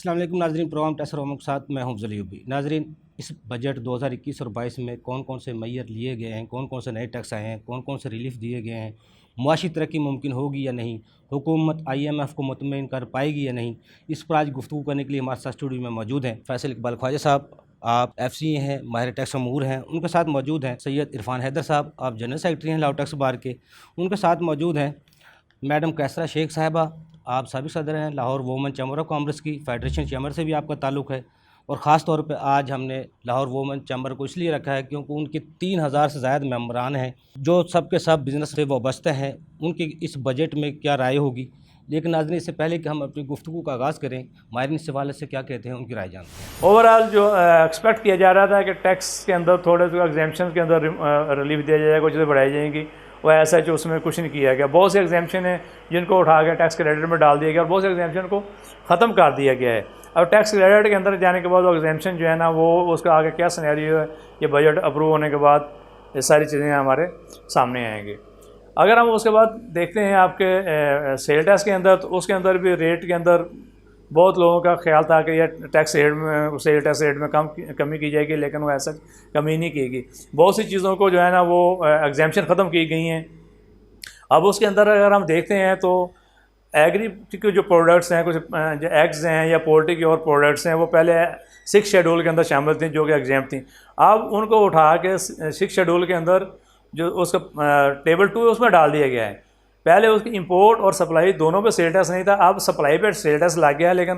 अस्सलाम वालेकुम नाजरीन, प्रोग्राम टैक्स रोमो के साथ मैं हूं अफजल अयूबी। नाजरीन, इस बजट 2021 और 22 में कौन कौन से मैयर लिए गए हैं, कौन कौन से नए टैक्स आए हैं, कौन कौन से रिलीफ दिए गए हैं, मुआशी तरक्की मुमकिन होगी या नहीं, हुकूमत IMF को मुतमईन कर पाएगी या नहीं, इस पर आज गुफ्तगू करने के लिए हमारे साथ स्टूडियो में मौजूद हैं फैसल इकबाल ख्वाजा साहब, आप FCA हैं, माहिर टैक्स अमूर हैं। उनके साथ मौजूद हैं सैयद इरफान हैदर साहब, आप जनरल सेक्रेटरी हैं लॉ टैक्स बार के। उनके साथ मौजूद हैं मैडम कैसरा शेख साहिबा, आप साबिक़ सदर हैं Lahore women chamber of commerce की, फेडरेशन चैम्बर से भी आपका ताल्लुक़ है। और ख़ास तौर पे आज हमने लाहौर वुमेन चैम्बर को इसलिए रखा है क्योंकि उनके 3000 से ज़्यादा मेंबरान हैं जो सब के सब बिज़नेस से वाबस्ता हैं। उनकी इस बजट में क्या राय होगी। लेकिन नाज़रीन, इससे पहले कि हम अपनी गुफ्तगू का आगाज़ करें, माहिरीन इस हवाले से क्या कहते हैं, उनकी राय जानते हैं। ओवरऑल जो एक्सपेक्ट किया जा रहा था कि टैक्स के अंदर थोड़े से एग्जाम्पशन के अंदर रिलीफ दिया जाएगा, कुछ चीज़ें बढ़ाई जाएंगी, वो ऐसा जो उसमें कुछ नहीं किया गया। बहुत से एग्जाम्पशन हैं जिनको उठा के टैक्स क्रेडिट में डाल दिया गया और बहुत से एग्जाम्पशन को ख़त्म कर दिया गया है। अब टैक्स क्रेडिट के अंदर जाने के बाद वो एग्जाम्पशन जो है ना, वो उसका आगे क्या सिनेरियो है, ये बजट अप्रूव होने के बाद ये सारी चीज़ें हमारे सामने आएंगी। अगर हम उसके बाद देखते हैं आपके सेल टैक्स के अंदर, तो उसके अंदर भी रेट के अंदर बहुत लोगों का ख्याल था कि यह टैक्स रेट में, सेल टैक्स रेट में कमी की जाएगी, लेकिन वो ऐसा कमी नहीं की गई। बहुत सी चीज़ों को जो है ना वो एग्जाम्पशन ख़त्म की गई हैं। अब उसके अंदर अगर हम देखते हैं तो एग्री के जो प्रोडक्ट्स हैं, कुछ जो एग्स हैं या पोल्ट्री की और प्रोडक्ट्स हैं, वो पहले 6 शेड्यूल के अंदर शामिल थी जो कि एग्जाम्प्ट थी। अब उनको उठा के 6 शेड्यूल के अंदर जो उसका टेबल 2 है उसमें डाल दिया गया है। पहले उसकी इंपोर्ट और सप्लाई दोनों पे सेल टैक्स नहीं था, अब सप्लाई पे सेल टैक्स लग गया है, लेकिन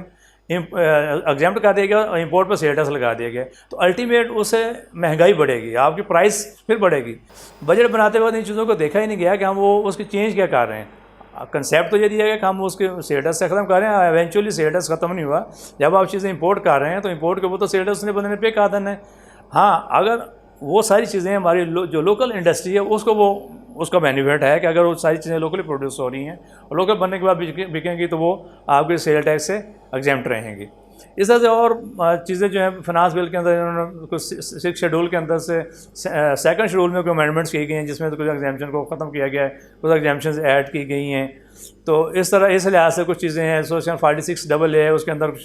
एग्जाम्प्ट कर दिया गया और इंपोर्ट पे सेल टैक्स लगा दिया गया। तो अल्टीमेट उससे महंगाई बढ़ेगी, आपकी प्राइस फिर बढ़ेगी। बजट बनाते वक्त इन चीज़ों को देखा ही नहीं गया कि हम वो उसकी चेंज क्या कर रहे हैं। कंसेप्ट तो ये दिया गया कि हम उसके सेल टैक्स से ख़त्म कर रहे हैं, एवेंचुअली सेल टैक्स ख़त्म नहीं हुआ। जब आप चीज़ें इंपोर्ट कर रहे हैं तो इंपोर्ट के ऊपर तो सेल टैक्स बंदे ने पे कर देना है। हाँ, अगर वो सारी चीज़ें हमारी जो लोकल इंडस्ट्री है उसको वो उसका बेनिफिट है कि अगर वो सारी चीज़ें लोकली प्रोड्यूस हो रही हैं और लोकल बनने के बाद बिकेंगी तो वो आपके सेल टैक्स से एग्जेम्प्ट रहेंगी। इस तरह से और चीज़ें जो हैं फिनांस बिल के अंदर इन्होंने कुछ 6 शेड्यूल के अंदर से सेकंड शेड्यूल में कुछ अमेंडमेंट्स की गई हैं, जिसमें तो कुछ एग्जाम्पशन को ख़त्म किया गया है, कुछ एग्जाम्पशन ऐड की गई हैं। तो इस तरह इस लिहाज से कुछ चीज़ें हैं। सेक्शन 46AA है, उसके अंदर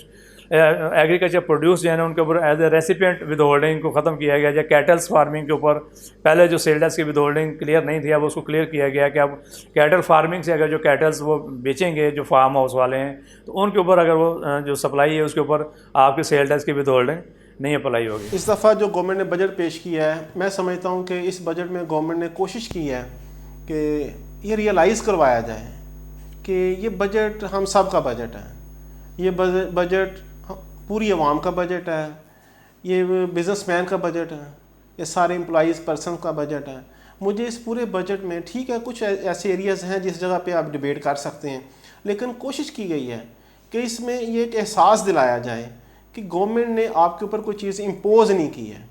एग्रीकल्चर प्रोड्यूस जो है ना उनके ऊपर as a recipient withholding को ख़त्म किया गया। या कैटल्स फार्मिंग के ऊपर पहले जो सेल टैक्स की विद होल्डिंग क्लियर नहीं थी, अब उसको क्लियर किया गया कि अब कैटल फार्मिंग से अगर जो कैटल्स वो बेचेंगे, जो फार्म हाउस वाले हैं, तो उनके ऊपर अगर वो जो सप्लाई है उसके ऊपर आपकी सेल टैक्स की विद होल्डिंग नहीं अप्लाई होगी। इस दफ़ा जो गवर्नमेंट ने बजट पेश किया है, मैं समझता हूँ कि इस बजट में गवर्नमेंट ने कोशिश की है कि ये रियलाइज़ करवाया जाए कि ये बजट हम सब का बजट है, ये बजट पूरी आवाम का बजट है, ये बिज़नेसमैन का बजट है, ये सारे एम्प्लॉइज़ पर्सन का बजट है। मुझे इस पूरे बजट में, ठीक है कुछ ऐसे एरियाज़ हैं जिस जगह पे आप डिबेट कर सकते हैं, लेकिन कोशिश की गई है कि इसमें ये एक एहसास दिलाया जाए कि गवर्नमेंट ने आपके ऊपर कोई चीज़ इम्पोज नहीं की है।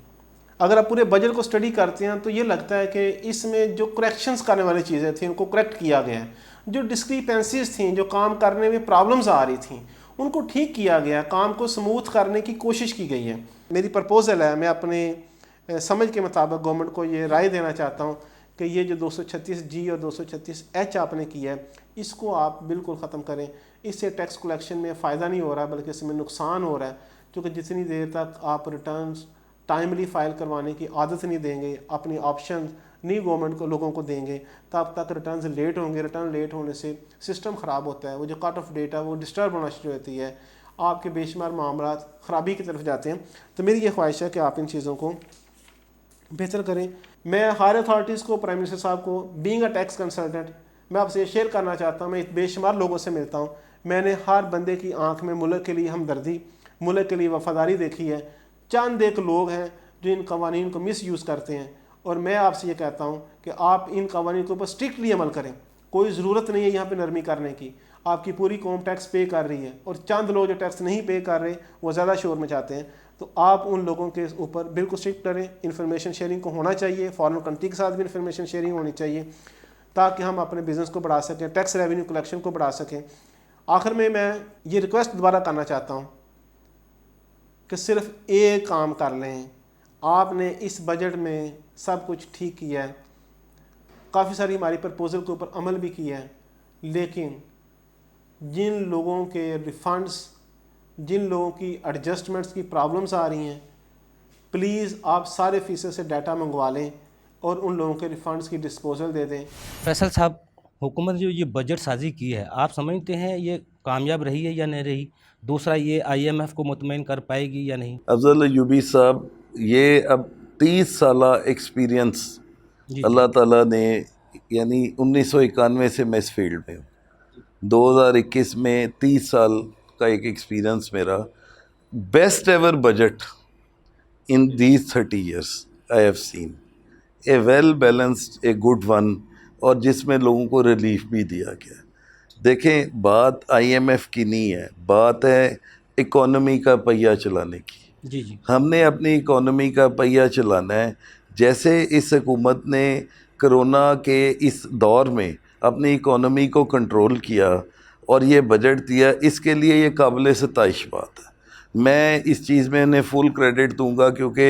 अगर आप पूरे बजट को स्टडी करते हैं तो ये लगता है कि इसमें जो करेक्शंस करने वाली चीज़ें थी उनको करेक्ट किया गया है, जो डिस्क्रिपेंसीज थी, जो काम करने में प्रॉब्लम्स आ रही थी, उनको ठीक किया गया, काम को स्मूथ करने की कोशिश की गई है। मेरी प्रपोज़ल है, मैं अपने समझ के मुताबिक गवर्नमेंट को ये राय देना चाहता हूँ कि ये जो 236G और 236H आपने किया है, इसको आप बिल्कुल ख़त्म करें। इससे टैक्स कलेक्शन में फ़ायदा नहीं हो रहा बल्कि इसमें नुकसान हो रहा है, क्योंकि जितनी देर तक आप रिटर्न्स टाइमली फाइल करवाने की आदत नहीं देंगे, अपनी ऑप्शन नहीं गवर्नमेंट को लोगों को देंगे, तब तक रिटर्न्स लेट होंगे। रिटर्न लेट होने से सिस्टम ख़राब होता है, वो जो कट ऑफ डेट है वो डिस्टर्ब होना शुरू होती है, आपके बेशुमार मामला ख़राबी की तरफ जाते हैं। तो मेरी ये ख्वाहिश है कि आप इन चीज़ों को बेहतर करें। मैं हायर अथॉरिटीज़ को, प्राइम मिनिस्टर साहब को, बीइंग अ टैक्स कंसल्टेंट, मैं आपसे शेयर करना चाहता हूँ, मैं बेशुमार लोगों से मिलता हूँ, मैंने हर बंदे की आँख में मुल्क के लिए हमदर्दी, मुल्क के लिए वफादारी देखी है। चंद एक लोग हैं जो इन कवानीन को मिस यूज़ करते हैं, और मैं आपसे ये कहता हूँ कि आप इन कवानीन के ऊपर स्ट्रिक्टली अमल करें। कोई ज़रूरत नहीं है यहाँ पे नरमी करने की, आपकी पूरी कौम टैक्स पे कर रही है, और चंद लोग जो टैक्स नहीं पे कर रहे वो ज़्यादा शोर मचाते हैं। तो आप उन लोगों के ऊपर बिल्कुल स्ट्रिक्ट करें। इन्फॉर्मेशन शेयरिंग को होना चाहिए, फॉरेन कंट्री के साथ भी इन्फॉर्मेशन शेयरिंग होनी चाहिए, ताकि हम अपने बिज़नेस को बढ़ा सकें, टैक्स रेवेन्यू कलेक्शन को बढ़ा सकें। आखिर में मैं ये रिक्वेस्ट दोबारा करना चाहता हूँ कि सिर्फ एक काम कर लें। आपने इस बजट में सब कुछ ठीक किया है, काफ़ी सारी हमारी प्रपोज़ल के ऊपर अमल भी किया है, लेकिन जिन लोगों के रिफंड्स जिन लोगों की एडजस्टमेंट्स की प्रॉब्लम्स आ रही हैं, प्लीज़ आप सारे फीसद से डाटा मंगवा लें और उन लोगों के रिफंड्स की डिस्पोजल दे दें। फैसल साहब, हुकूमत ने जो ये बजट साजी की है, आप समझते हैं ये कामयाब रही है या नहीं रही? दूसरा, ये IMF को मुतमईन कर पाएगी या नहीं? अफजल अयूबी साहब, ये अब 30 साला एक्सपीरियंस जी अल्लाह ताला ने, यानी 1991 से मैं इस फील्ड में हूँ, 2021 में 30 साल का एक एक्सपीरियंस मेरा। Best ever budget in these 30 years I have seen, A well balanced, a good one, और जिसमें लोगों को रिलीफ भी दिया गया। देखें, बात IMF की नहीं है, बात है इकोनॉमी का पहिया चलाने की। जी जी हमने अपनी इकोनॉमी का पहिया चलाना है। जैसे इस हुकूमत ने कोरोना के इस दौर में अपनी इकोनॉमी को कंट्रोल किया और ये बजट दिया, इसके लिए ये काबिल सताइश बात है। मैं इस चीज़ में इन्हें फुल क्रेडिट दूंगा, क्योंकि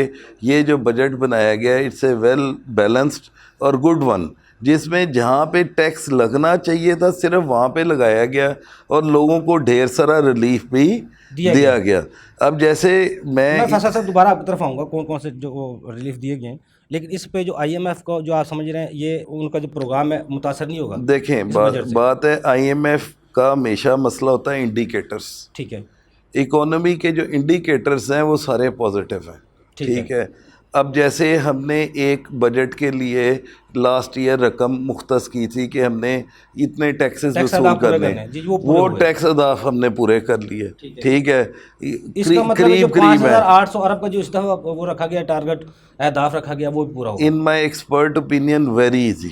ये जो बजट बनाया गया है, इट्स ए वेल बैलेंस्ड और गुड वन, जिसमें जहाँ पे टैक्स लगना चाहिए था सिर्फ वहाँ पे लगाया गया और लोगों को ढेर सारा रिलीफ भी दिया गया। अब जैसे मैं फैसल साहब दोबारा आपकी तरफ आऊँगा, कौन कौन से जो रिलीफ दिए गए हैं, लेकिन इस पे जो IMF को जो आप समझ रहे हैं, ये उनका जो प्रोग्राम है मुतासर नहीं होगा? देखें, इस बजट से? बात है IMF का हमेशा मसला होता है इंडिकेटर्स। ठीक है। इकोनॉमी के जो इंडिकेटर्स हैं वो सारे पॉजिटिव हैं। ठीक है। अब जैसे हमने एक बजट के लिए लास्ट ईयर रकम मुख्तस की थी कि हमने इतने टैक्सेस वसूल करने, वो टैक्स अदाफ हमने पूरे कर लिए। ठीक है। इसका मतलब जो 5,800 अरब का जो इस दफा वो रखा गया टारगेट, अहदाफ रखा गया, वो भी पूरा होगा इन माई एक्सपर्ट ओपिनियन वेरी इजी।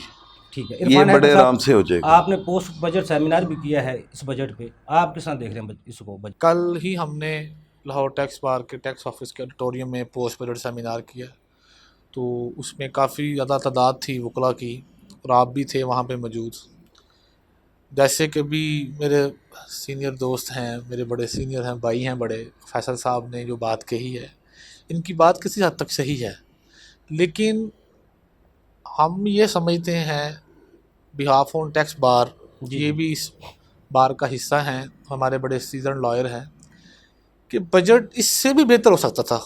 ठीक है। ये बड़े आराम से हो जाएगा। आपने पोस्ट बजट सेमिनार भी किया है इस बजट पे, आप किस तरह देख रहे हैं इसको? कल ही हमने लाहौर टैक्स बार के टैक्स ऑफिस के ऑडिटोरियम में पोस्ट बजट सेमिनार किया, तो उसमें काफ़ी ज़्यादा तादाद थी वकला की, और आप भी थे वहाँ पे मौजूद। जैसे कि भी मेरे सीनियर दोस्त हैं, मेरे बड़े सीनियर हैं, भाई हैं बड़े, फैसल साहब ने जो बात कही है, इनकी बात किसी हद तक सही है, लेकिन हम ये समझते हैं बिहाफ ऑन टैक्स बार, ये भी इस बार का हिस्सा हैं, हमारे बड़े सीजन लॉयर हैं, कि बजट इससे भी बेहतर हो सकता था।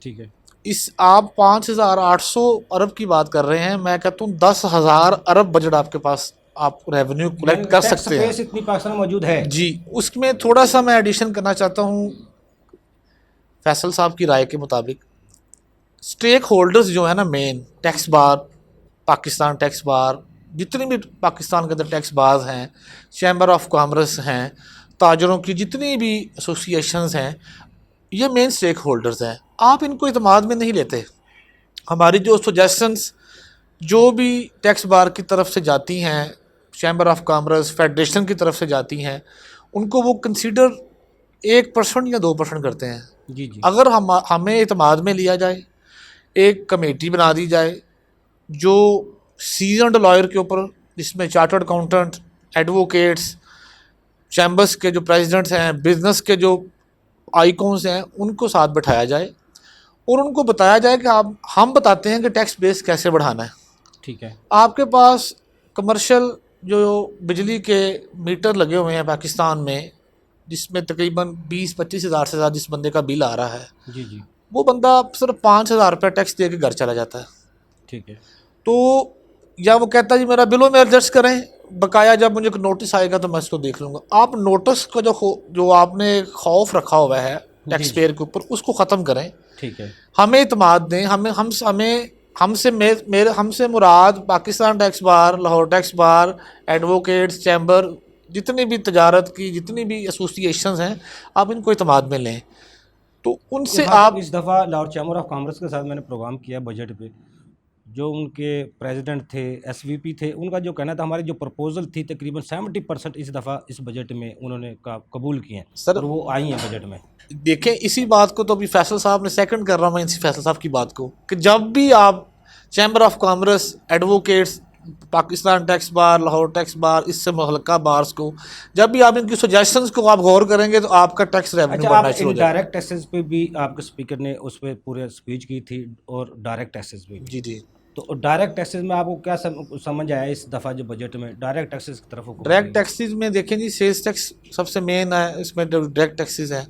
ठीक है। इस आप 5,800 अरब की बात कर रहे हैं, मैं कहता हूँ 10,000 अरब बजट आपके पास, आप रेवेन्यू कलेक्ट कर सकते हैं। इतनी पाकिस्तान में मौजूद है जी। उसमें थोड़ा सा मैं एडिशन करना चाहता हूँ फैसल साहब की राय के मुताबिक। स्टेक होल्डर्स जो है ना, main tax bar, Pakistan tax बार, जितनी भी पाकिस्तान के अंदर टैक्स बार्स हैं, चैम्बर ऑफ कॉमर्स हैं, ताजरों की जितनी भी एसोसिएशंस हैं, ये मेन स्टेक होल्डर्स हैं। आप इनको इत्माद में नहीं लेते। हमारी जो सजेशंस जो भी टैक्स बार की तरफ से जाती हैं, चैम्बर ऑफ कॉमर्स, फेडरेशन की तरफ से जाती हैं, उनको वो कंसीडर 1% या 2% करते हैं। जी जी। अगर हमें इत्माद में लिया जाए, एक कमेटी बना दी जाए जो सीजनड लॉयर के ऊपर, जिसमें चार्टर्ड अकाउंटेंट, एडवोकेट्स, चैम्बर्स के जो प्रेसिडेंट्स हैं, बिजनेस के जो आइकॉन्स हैं, उनको साथ बिठाया जाए और उनको बताया जाए कि हम बताते हैं कि टैक्स बेस कैसे बढ़ाना है। ठीक है। आपके पास कमर्शियल जो बिजली के मीटर लगे हुए हैं पाकिस्तान में, जिसमें तकरीबन 20-25 हज़ार से ज़्यादा जिस बंदे का बिल आ रहा है, जी जी, वो बंदा सिर्फ 5,000 रुपये टैक्स दे के घर चला जाता है। ठीक है। तो या वो कहता है जी मेरा बिलों में एडजस्ट करें, बकाया जब मुझे नोटिस आएगा तो मैं इसको देख लूँगा। आप नोटिस का जो आपने खौफ रखा हुआ है टैक्स पेयर के ऊपर, उसको ख़त्म करें। ठीक है। हमें इत्माद दें, हमसे मुराद Pakistan tax bar, Lahore tax bar, advocates, chamber, जितनी भी तजारत की जितनी भी एसोसिएशंस हैं, आप इनको इत्माद में लें। तो उनसे आप इस दफ़ा लाहौर चैम्बर ऑफ कॉमर्स के साथ मैंने प्रोग्राम किया बजट पे, जो उनके प्रेसिडेंट थे, SVP थे, उनका जो कहना था हमारी जो प्रपोजल थी तकरीबन 70% इस दफ़ा इस बजट में उन्होंने कबूल किए हैं सर, और वो आई हैं बजट में। देखें, इसी बात को तो अभी फैसल साहब ने सेकंड कर रहा हूँ मैं, इसी फैसल साहब की बात को, कि जब भी आप chamber of commerce, advocates, Pakistan tax bar, Lahore tax बार, इससे मुतल्लिका बार्स को, जब भी आप इनकी सजेशंस को आप गौर करेंगे तो आपका टैक्स रेवेन्यू बढ़ना शुरू हो जाएगा। डायरेक्ट टैक्सेस पे भी आपके स्पीकर ने उस पर पूरे स्पीच की थी और डायरेक्ट टैक्सेस पे भी। जी जी। तो डायरेक्ट टैक्सेस में आपको क्या समझ आया इस दफ़ा जो बजट में डायरेक्ट टैक्सेस की तरफ हुकूमत डायरेक्ट ने? टैक्सेस में देखें जी, सेल्स टैक्स सबसे मेन है, इसमें डायरेक्ट टैक्सेस है।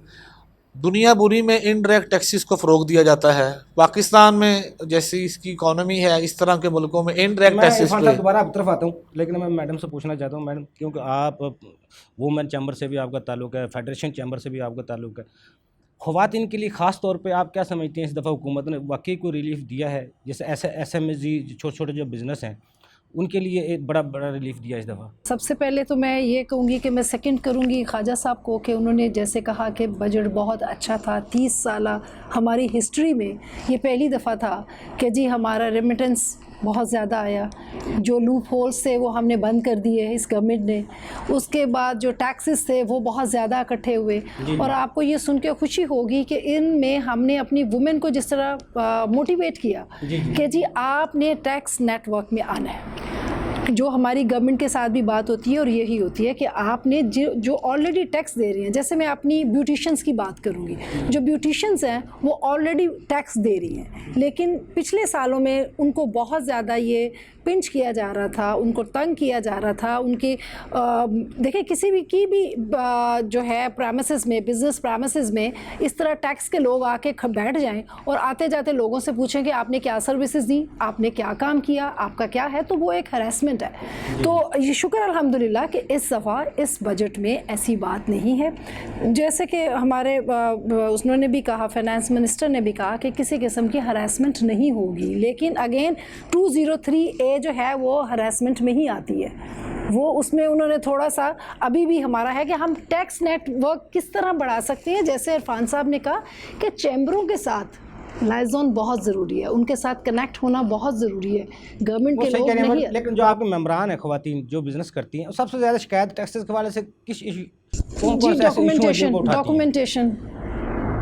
दुनिया भरी में इनडायरेक्ट टैक्सेस को फ़रोग दिया जाता है। पाकिस्तान में जैसी इसकी इकॉनमी है, इस तरह के मुल्कों में इनडायरेक्ट मैं टैक्सेस इरफान पे साहब दोबारा आप तरफ आता हूँ, लेकिन मैं मैडम से पूछना चाहता हूँ मैडम, क्योंकि आप वुमेन चैम्बर से भी आपका ताल्लुक है, फेडरेशन चैम्बर से भी आपका ताल्लुक है, ख़वातीन के लिए ख़ास तौर पे आप क्या समझते हैं इस दफ़ा हुकूमत ने वाकई कोई रिलीफ दिया है? जैसे SME छोटे छोटे जो बिज़नेस हैं उनके लिए एक बड़ा बड़ा रिलीफ दिया इस दफ़ा। सबसे पहले तो मैं ये कहूँगी कि मैं सेकंड करूँगी ख्वाजा साहब को कि उन्होंने जैसे कहा कि बजट बहुत अच्छा था। 30 साला हमारी हिस्ट्री में ये पहली दफ़ा था कि जी हमारा रेमिटेंस बहुत ज़्यादा आया। जो लूप होल्स थे वो हमने बंद कर दिए इस गवर्नमेंट ने। उसके बाद जो टैक्सेस थे वो बहुत ज़्यादा इकट्ठे हुए, और आपको ये सुन के खुशी होगी कि इनमें हमने अपनी वुमेन को जिस तरह मोटिवेट किया कि जी आपने टैक्स नेटवर्क में आना है। जो हमारी गवर्नमेंट के साथ भी बात होती है और यही होती है कि आपने जो ऑलरेडी टैक्स दे रही हैं, जैसे मैं अपनी ब्यूटिशियंस की बात करूँगी, जो ब्यूटिशियंस हैं वो ऑलरेडी टैक्स दे रही हैं, लेकिन पिछले सालों में उनको बहुत ज़्यादा ये पिंच किया जा रहा था, उनको तंग किया जा रहा था। उनके देखिए किसी भी जो है प्रेमिसेस में, बिज़नेस प्रेमिसेस में इस तरह टैक्स के लोग आके बैठ जाएं और आते जाते लोगों से पूछें कि आपने क्या सर्विसेज दी, आपने क्या काम किया, आपका क्या है, तो वो एक हरासमेंट है। तो ये शुक्र अल्हम्दुलिल्लाह कि इस दफ़ा इस बजट में ऐसी बात नहीं है। जैसे कि हमारे उन्होंने भी कहा, फाइनेंस मिनिस्टर ने भी कहा कि किसी किस्म की हरासमेंट नहीं होगी, लेकिन अगेन 203A जो है वो हरासमेंट में ही आती है। वो उसमें उन्होंने थोड़ा सा अभी भी हमारा है कि हम टैक्स नेटवर्क किस तरह बढ़ा सकते हैं। जैसे इरफान साहब ने कहा कि चैम्बरों के साथ लाइजोन बहुत ज़रूरी है, उनके साथ कनेक्ट होना बहुत ज़रूरी है। गवर्नमेंट के लोग नहीं, लेकिन जो आपके मेम्बरान हैं ख़वातीन जो बिज़नेस करती हैं, सबसे ज़्यादा शिकायत टैक्सेस के वाले से किस इशू, कौन से ऐसे इशू हैं जिनको उठाती हैं? डॉक्यूमेंटेशन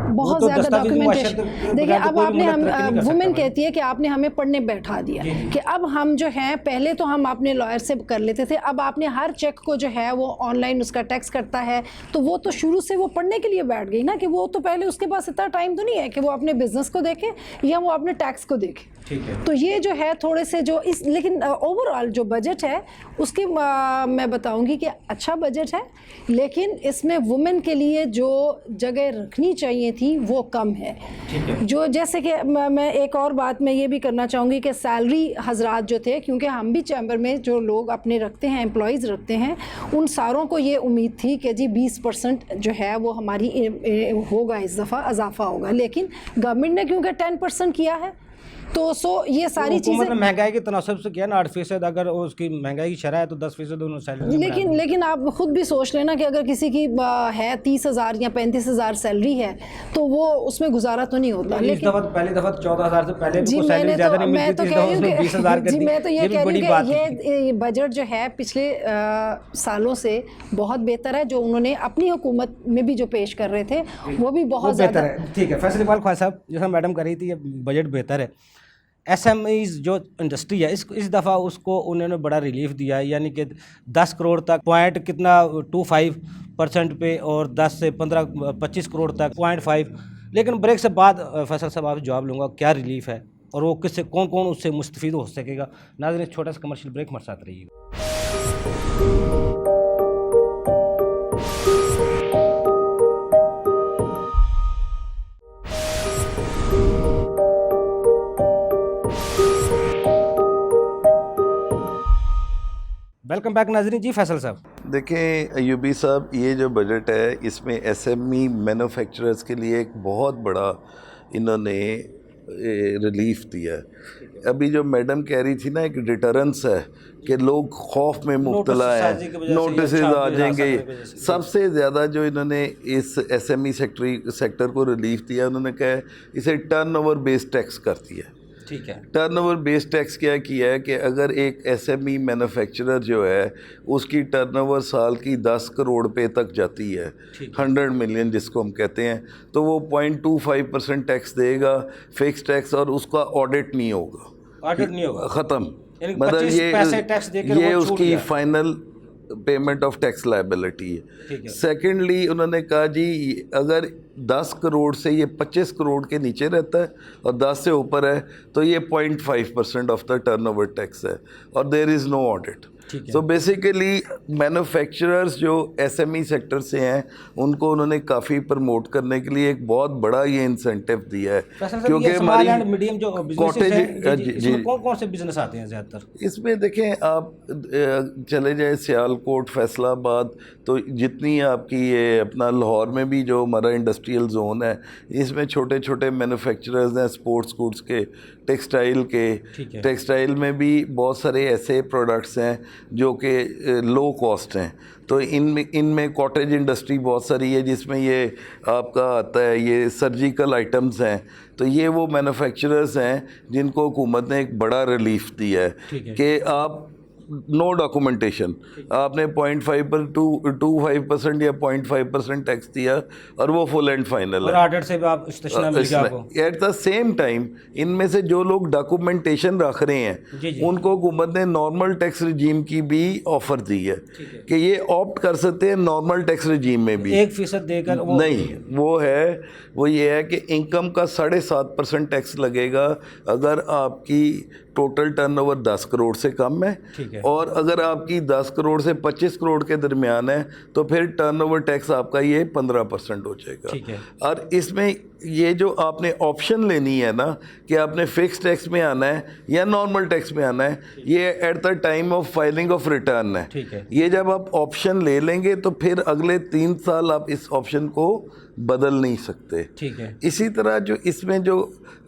बहुत ज़्यादा डॉक्यूमेंटेशन। देखिए अब आपने हम वुमेन कहती है कि आपने हमें पढ़ने बैठा दिया कि अब हम जो है पहले तो हम अपने लॉयर से कर लेते थे, अब आपने हर चेक को जो है वो ऑनलाइन उसका टैक्स करता है, तो वो तो शुरू से वो पढ़ने के लिए बैठ गई ना कि वो तो पहले उसके पास इतना टाइम तो नहीं है कि वो अपने बिजनेस को देखे या वो अपने टैक्स को देखे। ठीक है। तो ये जो है थोड़े से जो इस, लेकिन ओवरऑल जो बजट है उसकी मैं बताऊंगी कि अच्छा बजट है, लेकिन इसमें वुमेन के लिए जो जगह रखनी चाहिए थी वो कम है। जो जैसे कि मैं एक और बात मैं ये भी करना चाहूँगी कि सैलरी हजरात जो थे, क्योंकि हम भी चैम्बर में जो लोग अपने रखते हैं, एम्प्लॉयज़ रखते हैं, उन सारों को ये उम्मीद थी कि जी 20% जो है वो हमारी होगा, इस दफ़ा इजाफा होगा, लेकिन गवर्नमेंट ने क्योंकि 10% किया है तो ये सारी चीज़ें महंगाई के तनासब से किया ना 8%, अगर उसकी महंगाई की शरह है तो 10% उन्होंने सैलरी। लेकिन आप खुद भी सोच लेना कि अगर किसी की है 30,000 या 35,000 सैलरी है तो वो उसमें गुजारा तो नहीं होता। लेकिन पहली दफ़ा 14,000 से पहले जी सैलरी ज़्यादा नहीं मिलती थी, 20,000 जी मैं तो ये कह रही हूँ कि ये बजट जो है पिछले सालों से बहुत बेहतर है। जो उन्होंने अपनी हुकूमत में भी जो पेश कर रहे थे वो भी बहुत ज़्यादा है। ठीक है, फैसल इकबाल ख्वाजा साहब, जैसा मैडम कर रही थी, ये बजट बेहतर है। SMEs जो इंडस्ट्री है इस दफ़ा उसको उन्होंने बड़ा रिलीफ दिया है, यानी कि 10 करोड़ तक पॉइंट कितना 25% पे, और 10 से 15-25 करोड़ तक 0.5। लेकिन ब्रेक से बाद फैसल साहब आप जवाब लूँगा क्या रिलीफ है और वो किससे कौन कौन उससे मुस्तफ़ीद हो सकेगा। नाज़रीन, छोटा सा कमर्शियल ब्रेक, हमारे साथ रहिएगा। वेलकम बैक नाज़रीन। जी फैसल साहब, देखें अयूबी साहब, ये जो बजट है इसमें SME मैन्युफैक्चरर्स के लिए एक बहुत बड़ा इन्होंने रिलीफ दिया है। अभी जो मैडम कह रही थी ना, एक डिटरेंस है कि लोग खौफ में मुब्तला है, नोटिस आ जाएंगे। सबसे ज़्यादा जो इन्होंने इस SME सेक्टर को रिलीफ दिया, उन्होंने कहा इसे टर्नओवर बेस्ड टैक्स कर दिया। ठीक है। टर्नओवर बेस्ड टैक्स क्या किया है कि अगर एक SME मैन्युफैक्चरर जो है उसकी टर्नओवर साल की 10 करोड़ पे तक जाती है, 100 मिलियन जिसको हम कहते हैं, तो वो 0.25% टैक्स देगा, फिक्स टैक्स, और उसका ऑडिट नहीं होगा, ऑडिट नहीं होगा, ख़त्म। मतलब ये उसकी final payment of tax liability ठीक है। है। सेकेंडली उन्होंने कहा जी अगर 10 करोड़ से ये 25 करोड़ के नीचे रहता है और 10 से ऊपर है तो ये 0.5% ऑफ द टर्नओवर टैक्स है और देयर इज़ नो ऑडिट। ठीक है। तो बेसिकली मैन्युफैक्चरर्स जो एसएमई सेक्टर से हैं उनको उन्होंने काफ़ी प्रमोट करने के लिए एक बहुत बड़ा ये इंसेंटिव दिया है, क्योंकि स्मॉल एंड मीडियम जो बिजनेसेस हैं इसमें कौन कौन से बिजनेस आते हैं ज़्यादातर? इसमें देखें आप चले जाए सियालकोट, फैसलाबाद, तो जितनी आपकी ये अपना लाहौर में भी जो हमारा इंडस्ट्रियल जोन है इसमें छोटे छोटे मैन्युफैक्चरर्स हैं स्पोर्ट्स गुड्स के, टेक्सटाइल के। ठीक है। टेक्सटाइल में भी बहुत सारे ऐसे प्रोडक्ट्स हैं जो कि लो कॉस्ट हैं, तो इनमें कॉटेज इंडस्ट्री बहुत सारी है जिसमें ये आपका आता है, ये सर्जिकल आइटम्स हैं। तो ये वो मैन्युफैक्चरर्स हैं जिनको हुकूमत ने एक बड़ा रिलीफ दिया है कि आप नो डॉक्यूमेंटेशन, आपने 0.5 पर 25% या 0.5% टैक्स दिया और वो फुल एंड फाइनल और है। ऑडिट से भी आप स्टेशन मिल गया आपको। एट द सेम टाइम इनमें से जो लोग डॉक्यूमेंटेशन रख रहे हैं जी। उनको हुकूमत ने नॉर्मल टैक्स रिजीम की भी ऑफर दी है कि ये ऑप्ट कर सकते हैं नॉर्मल टैक्स रिजीम में भी। 1% देकर वो नहीं, वो ये है कि इनकम का 7.5% टैक्स लगेगा अगर आपकी टोटल टर्नओवर 10 करोड़ से कम है। ठीक है। और अगर आपकी 10 करोड़ से 25 करोड़ के दरमियान है तो फिर टर्नओवर टैक्स आपका ये 15% हो जाएगा। ठीक है। और इसमें ये जो आपने ऑप्शन लेनी है ना कि आपने फिक्स टैक्स में आना है या नॉर्मल टैक्स में आना है, ये at the time of filing of return है। ठीक है। ये जब आप ऑप्शन ले लेंगे तो फिर अगले 3 साल आप इस ऑप्शन को बदल नहीं सकते। ठीक है। इसी तरह जो इसमें जो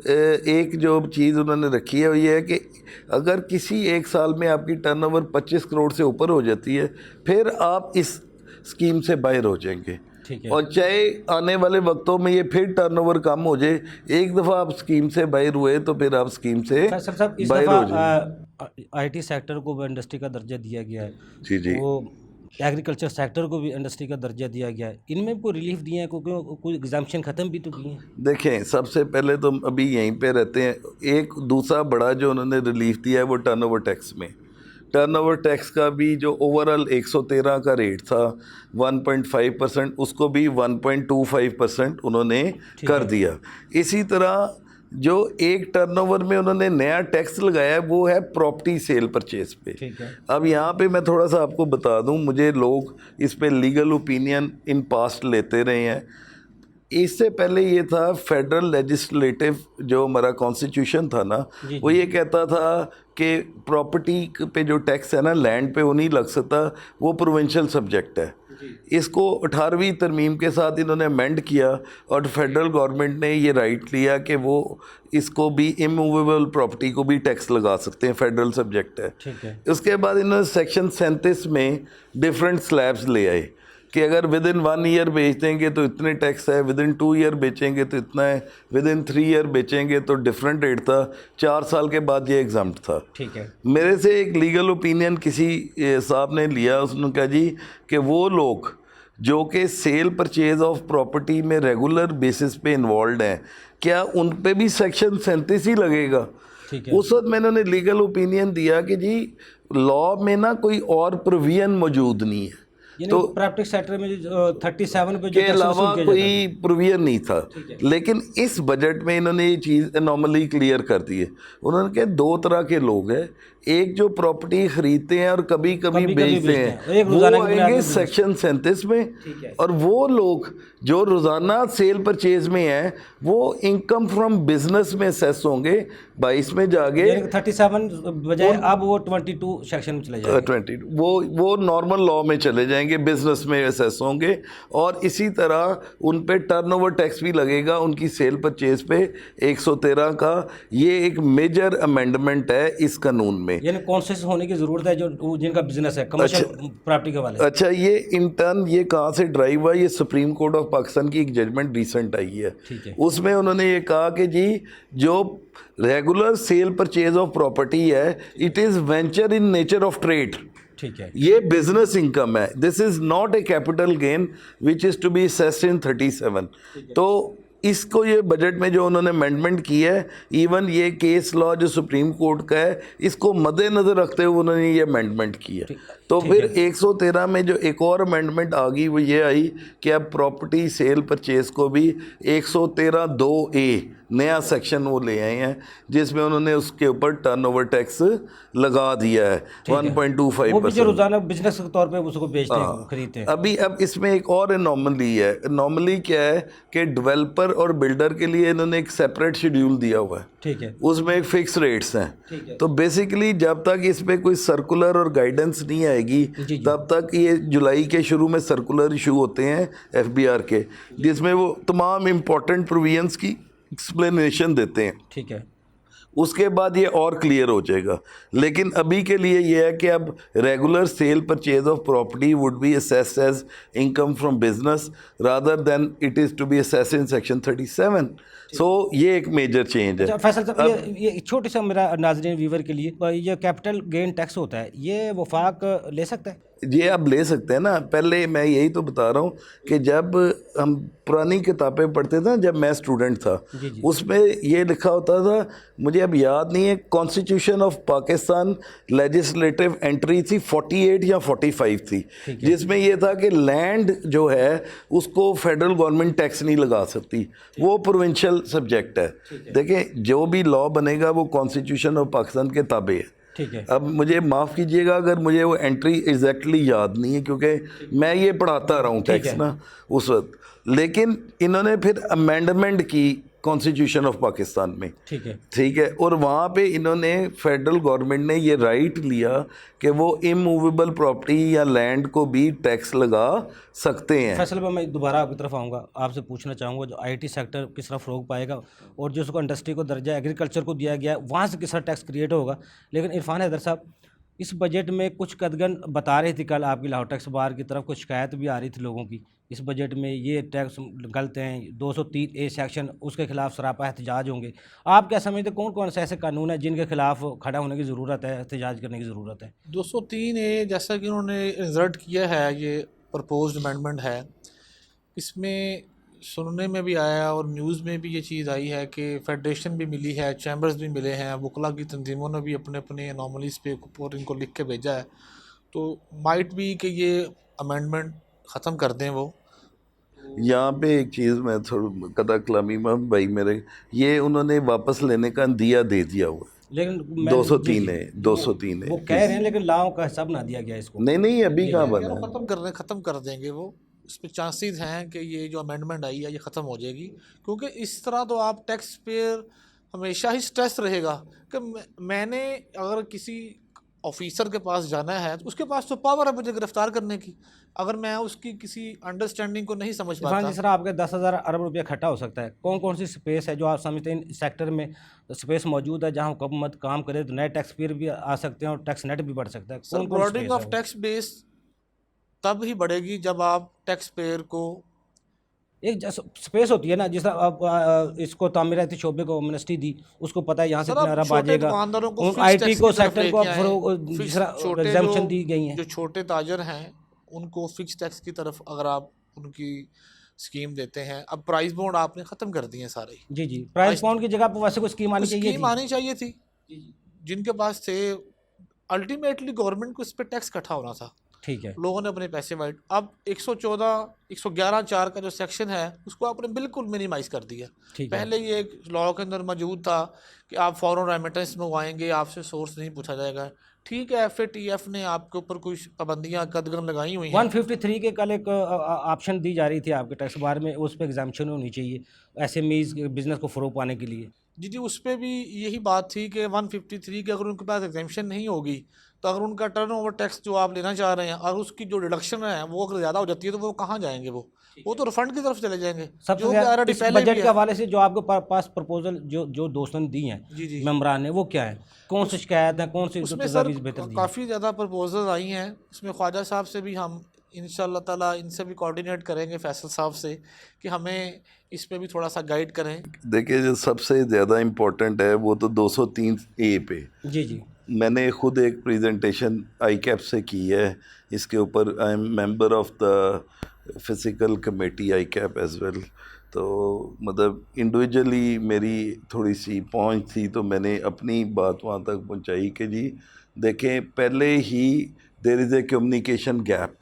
एक जो चीज़ उन्होंने रखी है वो ये है कि अगर किसी एक साल में आपकी टर्नओवर 25 करोड़ से ऊपर हो जाती है फिर आप इस स्कीम से बाहर हो जाएंगे। ठीक है। और चाहे आने वाले वक्तों में ये फिर टर्नओवर कम हो जाए, एक दफ़ा आप स्कीम से बाहर हुए तो फिर आप स्कीम से सर साहब इस बाहर हो दफ़ा जाएंगे। आईटी सेक्टर को भी इंडस्ट्री का दर्जा दिया गया है। जी जी। वो एग्रीकल्चर सेक्टर को भी इंडस्ट्री का दर्जा दिया गया है। इनमें कोई रिलीफ दिए हैं, कोई एग्जाम्पशन ख़त्म भी तो किए हैं? देखें, सबसे पहले तो अभी यहीं पे रहते हैं। एक दूसरा बड़ा जो उन्होंने रिलीफ दिया है वो टर्नओवर टैक्स में। टर्नओवर टैक्स का भी जो ओवरऑल 113 का रेट था 1.5%, उसको भी 1.25% उन्होंने कर दिया। इसी तरह जो एक टर्नओवर में उन्होंने नया टैक्स लगाया है वो है प्रॉपर्टी सेल परचेज पे। ठीक है। अब यहाँ पे मैं थोड़ा सा आपको बता दूँ, मुझे लोग इस पे लीगल ओपिनियन इन पास्ट लेते रहे हैं। इससे पहले ये था फेडरल लेजिस्लेटिव जो हमारा कॉन्स्टिट्यूशन था ना, वो ये कहता था कि प्रॉपर्टी पे जो टैक्स है ना लैंड पे वो नहीं लग सकता, वो प्रोविंशियल सब्जेक्ट है। इसको 18वीं तरमीम के साथ इन्होंने अमेंड किया और फेडरल गवर्नमेंट ने ये राइट लिया कि वो इसको भी इमूवेबल प्रॉपर्टी को भी टैक्स लगा सकते हैं, फेडरल सब्जेक्ट है। ठीक है। उसके बाद इन्होंने सेक्शन 37 में डिफरेंट स्लैब्स ले आए कि अगर विद इन 1 ईयर बेच देंगे तो इतने टैक्स है, विद इन 2 ईयर बेचेंगे तो इतना है, विद इन 3 ईयर बेचेंगे तो डिफरेंट रेट था, 4 साल के बाद ये एग्जाम्प्ट था। ठीक है। मेरे से एक लीगल ओपिनियन किसी साहब ने लिया, उसने कहा जी कि वो लोग जो कि सेल परचेज ऑफ प्रॉपर्टी में रेगुलर बेसिस पे इन्वॉल्व हैं, क्या उन पे भी सेक्शन 37 ही लगेगा? ठीक है। उस वक्त मैंने उन्हें लीगल ओपिनियन दिया कि जी लॉ में ना कोई और प्रोविजन मौजूद नहीं है, तो प्रॉपर्टी सेक्टर में जो 37 पे के अलावा कोई प्रोविजन नहीं था। लेकिन इस बजट में इन्होंने ये चीज़ नॉर्मली क्लियर कर दी है। उन्होंने कहा 2 तरह के लोग हैं, एक जो प्रॉपर्टी खरीदते हैं और कभी कभी बेचते हैं वो आएंगे सेक्शन 37 में, और वो लोग जो रोज़ाना सेल परचेज में हैं वो इनकम फ्रॉम बिजनेस में असेस होंगे 22 में जाके 37 बजाय अब वो 22 सेक्शन में चले जाएंगे। 20 वो नॉर्मल लॉ में चले जाएंगे, बिजनेस में असेस होंगे। और इसी तरह उन पे टर्नओवर टैक्स भी लगेगा उनकी सेल परचेज पे 113 का। ये एक मेजर अमेंडमेंट है इस कानून में। यानी कॉन्शियस होने की ज़रूरत है जो जिनका बिजनेस है कमर्शियल प्रॉपर्टी के वाले। अच्छा, ये इंटर्न ये कहाँ से ड्राइव हुआ? ये सुप्रीम कोर्ट ऑफ पाकिस्तान की एक जजमेंट रिसेंट आई है। ठीक है। उसमें उन्होंने ये कहा कि जी जो regular sale purchase of property है it is venture in nature of trade. ठीक है। ये बिजनेस इनकम है, this is not a capital gain which is to be assessed in 37। तो इसको ये बजट में जो उन्होंने अमेंडमेंट की है, इवन ये केस लॉ जो सुप्रीम कोर्ट का है, इसको मद्देनज़र रखते हुए उन्होंने ये अमेंडमेंट किया। तो फिर 113 में जो एक और अमेंडमेंट आ गई वो ये आई कि अब प्रॉपर्टी सेल परचेज को भी 113(2)(a) नया सेक्शन वो ले आए हैं, जिसमें उन्होंने उसके ऊपर टर्नओवर टैक्स लगा दिया है 1.25%। वो भी जो रोजाना बिजनेस के तौर पे उसको बेचते हैं, खरीदते हैं। अब इसमें एक और एनॉमली है। एनॉमली क्या है कि डेवलपर और बिल्डर के लिए इन्होंने एक सेपरेट शेड्यूल दिया हुआ है, ठीक है, उसमें एक फिक्स रेट्स ठीक हैं। है। तो बेसिकली जब तक इस पे कोई सर्कुलर और गाइडेंस नहीं आएगी, जी। तब तक ये जुलाई के शुरू में सर्कुलर इशू होते हैं FBR के, जिसमें वो तमाम इम्पोर्टेंट प्रोविजंस की एक्सप्लेनेशन देते हैं। ठीक है, उसके बाद ये और क्लियर हो जाएगा। लेकिन अभी के लिए ये है कि अब regular sale purchase of property would be assessed as income from business rather than it is to be assessed in section 37। So ये एक मेजर चेंज है। अच्छा फैसल साहब, ये छोटे सा मेरा नाजरीन व्यूवर के लिए, ये कैपिटल गेन टैक्स होता है, ये वफाक ले सकता है? ये आप ले सकते हैं ना। पहले मैं यही तो बता रहा हूँ कि जब हम पुरानी किताबें पढ़ते थे ना, जब मैं स्टूडेंट था, उसमें ये लिखा होता था, मुझे अब याद नहीं है, constitution of Pakistan legislative entry थी 48 या 45 थी, जिसमें ये था कि लैंड जो है उसको फेडरल गवर्नमेंट टैक्स नहीं लगा सकती, वो प्रोविंशियल सब्जेक्ट है। देखें, जो भी लॉ बनेगा वो कॉन्स्टिट्यूशन ऑफ पाकिस्तान के ताबे है। ठीक है। अब मुझे माफ़ कीजिएगा अगर मुझे वो एंट्री एग्जैक्टली याद नहीं है, क्योंकि मैं ये पढ़ाता रहा हूँ टैक्स ना उस वक्त। लेकिन इन्होंने फिर अमेंडमेंट की कॉन्स्टिट्यूशन ऑफ पाकिस्तान में, ठीक है, और वहाँ पे इन्होंने फेडरल गवर्नमेंट ने ये राइट लिया कि वो इमूवेबल प्रॉपर्टी या लैंड को भी टैक्स लगा सकते हैं। फैसल भाई, मैं दोबारा आपकी तरफ आऊँगा, आपसे पूछना चाहूँगा जो IT सेक्टर किस तरह फ़रोग पाएगा और जो उसको इंडस्ट्री को दर्जा एग्रीकल्चर को दिया गया है वहाँ से किस तरह टैक्स क्रिएट होगा। लेकिन इरफान हैदर साहब, इस बजट में कुछ कदगन बता रही थी, कल आपकी लाहौर टैक्स बार की तरफ कुछ शिकायत भी आ रही थी लोगों की, इस बजट में ये टैक्स गलत हैं, 203A सेक्शन, उसके खिलाफ सरापा एहतजाज होंगे। आप क्या समझते, कौन कौन से ऐसे कानून हैं जिनके खिलाफ खड़ा होने की ज़रूरत है, एहतजाज करने की ज़रूरत है? 203A जैसा कि उन्होंने इंसर्ट किया है, ये प्रपोज्ड अमेंडमेंट है, इसमें सुनने में भी आया और न्यूज़ में भी ये चीज़ आई है कि फेडरेशन भी मिली है, चैम्बर्स भी मिले हैं, वकला की तंजीमों ने भी अपने अपने एनॉमलीज़ पे ऊपर इनको लिख के भेजा है। तो माइट भी कि ये अमेंडमेंट ख़त्म कर दें वो। यहाँ पे एक चीज़ मैं थोड़ा कदा कलामी में भाई मेरे, ये उन्होंने वापस लेने का दिया दे दिया हुआ, लेकिन 203 है, 203 है, वो कह रहे हैं, लेकिन लाओं का हिसाब ना दिया गया इसको। नहीं अभी कहाँ बना है। ख़त्म कर देंगे वो, इस पर चांसेस हैं कि ये जो अमेंडमेंट आई है ये ख़त्म हो जाएगी, क्योंकि इस तरह तो आप टैक्स पेयर हमेशा ही स्ट्रेस रहेगा कि मैंने अगर किसी ऑफिसर के पास जाना है तो उसके पास तो पावर है मुझे गिरफ्तार करने की, अगर मैं उसकी किसी अंडरस्टैंडिंग को नहीं समझ पाता। जिस तरह आपके 10,000 अरब रुपया इकट्ठा हो सकता है, कौन कौन सी स्पेस है जो आप समझते हैं सेक्टर में स्पेस मौजूद है जहां हुकूमत काम करे तो नए टैक्स पेयर भी आ सकते हैं और टैक्स नेट भी बढ़ सकता है? सर, ब्रॉडिंग ऑफ टैक्स बेस तब ही बढ़ेगी जब आप टैक्स पेयर को एक स्पेस होती है ना, जिस तरह आप इसको तामीराती शोबे को मिनिस्ट्री दी, उसको पता है यहाँ से इतना अरब आ जाएगा, IT को सेक्टर को जिस तरह एग्जम्पशन दी गई हैं। जो छोटे ताजर हैं उनको फिक्स टैक्स की तरफ अगर आप उनकी स्कीम देते हैं। अब प्राइस बॉन्ड आपने ख़त्म कर दिए सारे। जी, प्राइस बॉन्ड की जगह पर वैसे कोई स्कीम आनी चाहिए थी। जिनके पास थे, अल्टीमेटली गवर्नमेंट को इस पर टैक्स इकट्ठा होना था, ठीक है, लोगों ने अपने पैसे वाइट। अब 111(4) का जो सेक्शन है उसको आपने बिल्कुल मिनिमाइज़ कर दिया। पहले ये एक लॉ के अंदर मौजूद था कि आप फॉरेन रेमिटेंस मंगवाएंगे, आपसे सोर्स नहीं पूछा जाएगा। ठीक है, FATF ने आपके ऊपर कुछ पाबंदियाँ कदगन लगाई हुई हैं। 153 के कल एक ऑप्शन दी जा रही थी आपके टैक्स बार में, उस पर एग्जाम्पशन होनी चाहिए SMEs बिजनेस को फ़रोग पाने के लिए। जी, उस पर भी यही बात थी कि 153 के अगर उनके पास एग्जाम्पशन नहीं होगी तो अगर उनका टर्नओवर टैक्स जो आप लेना चाह रहे हैं और उसकी जो डिडक्शन है वो अगर ज़्यादा हो जाती है तो वो कहाँ जाएंगे? वो तो रिफंड की तरफ चले जाएंगे। सबसे बजट के हवाले से जो आपके पास प्रपोजल जो दोस्तों ने दी हैं मेंबरान ने, वो क्या है? कौन सी शिकायत है, कौन सी तजवीज़ बेहतर दी? काफ़ी ज़्यादा प्रपोजल आई हैं। इसमें ख्वाजा साहब से भी हम इंशाअल्लाह ताला इनसे भी कोऑर्डिनेट करेंगे, फैसल साहब से, कि हमें इस पे भी थोड़ा सा गाइड करें। देखिए, जो सबसे ज़्यादा इम्पोर्टेंट है वो तो 203A पे। जी, मैंने ख़ुद एक प्रेजेंटेशन ICAP से की है इसके ऊपर। I am member of the physical committee ICAP as well. तो मतलब इंडिविजुअली मेरी थोड़ी सी पहुंच थी, तो मैंने अपनी बात वहाँ तक पहुंचाई कि जी देखें, पहले ही there is a communication gap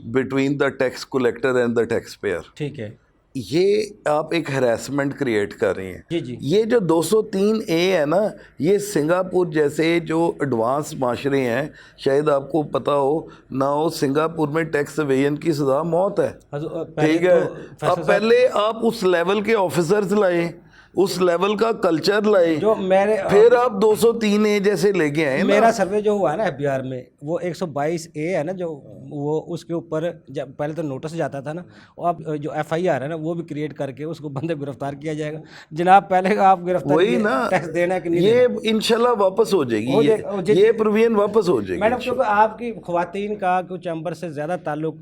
between the tax collector and the tax payer. ठीक है ये आप एक हरासमेंट क्रिएट कर रहे हैं। जी जी। ये जो 203A है ना, ये सिंगापुर जैसे जो एडवांस माशरे हैं, शायद आपको पता हो ना हो, सिंगापुर में टैक्स एवेजन की सज़ा मौत है। ठीक है, अब पहले आप उस लेवल के ऑफिसर्स लाए, उस लेवल का कल्चर लाए, जो मेरे फिर आप 203A जैसे लेके आए। मेरा सर्वे जो हुआ है ना बिहार में, वो 122A है ना, जो वो उसके ऊपर जब पहले तो नोटिस जाता था ना, और अब जो FIR है ना वो भी क्रिएट करके उसको बंदे गिरफ्तार किया जाएगा। जनाब पहले आप गिरफ्तार वही ना, टैक्स देना है कि नहीं ये देना? इंशाल्लाह वापस हो जाएगी, ये प्रोविजन वापस हो जाएगी मैडम, क्योंकि आपकी ख्वातीन का कुछ चैम्बर से ज़्यादा ताल्लुक